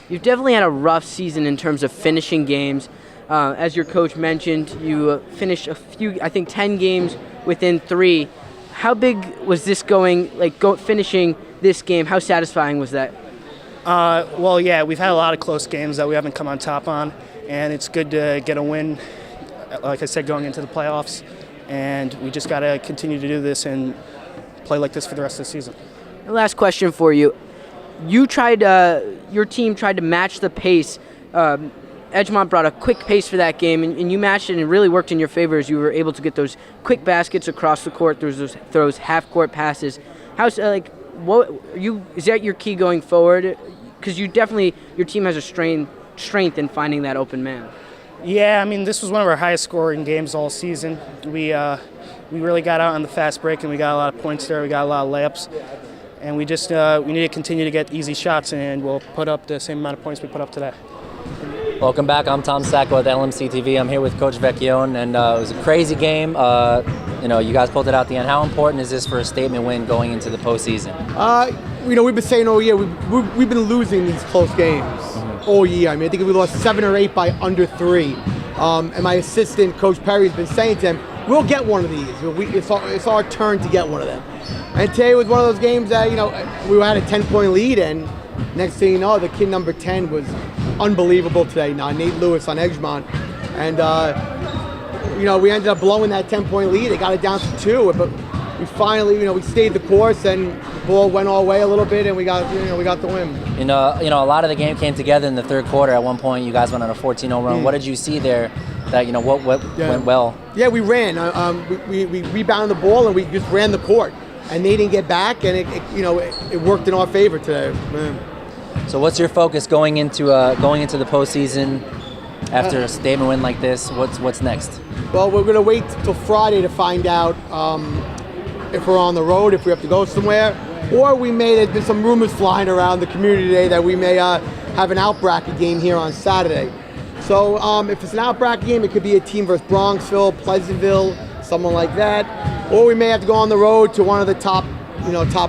Speaker 3: You've definitely had a rough season in terms of finishing games. As your coach mentioned, you finished 10 games within 3. How big was this finishing this game? How satisfying was that?
Speaker 4: Well, yeah, we've had a lot of close games that we haven't come on top on, and it's good to get a win, like I said, going into the playoffs. And we just got to continue to do this and play like this for the rest of the season.
Speaker 3: Last question for you. Your team tried to match the pace. Edgemont brought a quick pace for that game, and you matched it, and it really worked in your favor as you were able to get those quick baskets across the court, those half-court passes. Is that your key going forward? Because your team has a strength in finding that open man.
Speaker 4: Yeah, I mean, this was one of our highest scoring games all season. We really got out on the fast break, and we got a lot of points there. We got a lot of layups, and we just we need to continue to get easy shots, and we'll put up the same amount of points we put up today.
Speaker 2: Welcome back. I'm Tom Sacco with LMC TV. I'm here with Coach Vecchione, and it was a crazy game. You guys pulled it out at the end. How important is this for a statement win going into the postseason?
Speaker 5: We've been saying all year we've been losing these close games all year. I mean, I think we lost 7 or 8 by under 3. And my assistant, Coach Perry, has been saying to them, we'll get one of these. It's our turn to get one of them. And today was one of those games that, we had a 10-point lead, and next thing you know, the kid number 10 was unbelievable today. Nate Lewis on Edgemont. And, we ended up blowing that 10-point lead. They got it down to 2, but we finally, we stayed the course, and the ball went our way a little bit, and we got the win.
Speaker 2: A lot of the game came together in the third quarter. At one point, you guys went on a 14-0 run. What did you see there that, what went well?
Speaker 5: Yeah, we ran. We rebounded the ball, and we just ran the court. And they didn't get back, and it worked in our favor today. Man.
Speaker 2: So what's your focus going into the postseason after a statement win like this? What's next?
Speaker 5: Well, we're going to wait till Friday to find out if we're on the road, if we have to go somewhere, or there's been some rumors flying around the community today that we may have an out-bracket game here on Saturday. So if it's an out-bracket game, it could be a team versus Bronxville, Pleasantville, someone like that, or we may have to go on the road to one of the top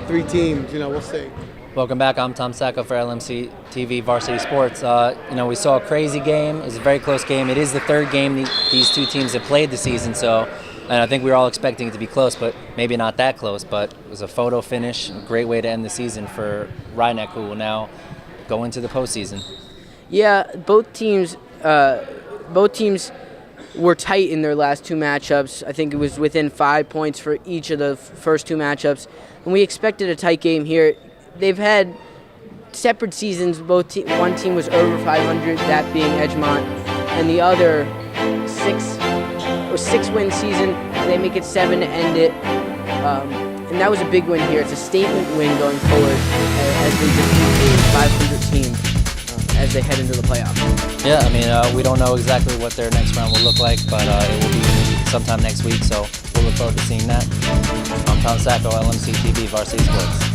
Speaker 5: 3 teams. We'll see.
Speaker 2: Welcome back. I'm Tom Sacco for LMC TV Varsity Sports. We saw a crazy game. It was a very close game. It is the third game these two teams have played this season, and I think we were all expecting it to be close, but maybe not that close. But it was a photo finish, a great way to end the season for Rhinebeck, who will now go into the postseason.
Speaker 3: Yeah, both teams were tight in their last 2 matchups. I think it was within 5 points for each of the first 2 matchups, and we expected a tight game here. They've had separate seasons. One team was over 500, that being Edgemont, and the other 6-win season. They make it 7 to end it, and that was a big win here. It's a statement win going forward as they defeat a 500 team as they head into the playoffs.
Speaker 2: Yeah, we don't know exactly what their next round will look like, but it will be sometime next week, so we'll look forward to seeing that. I'm Tom Sacco, LMC TV Varsity Sports.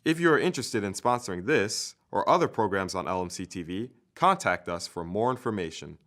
Speaker 1: If you are interested in sponsoring this or other programs on LMC TV, contact us for more information.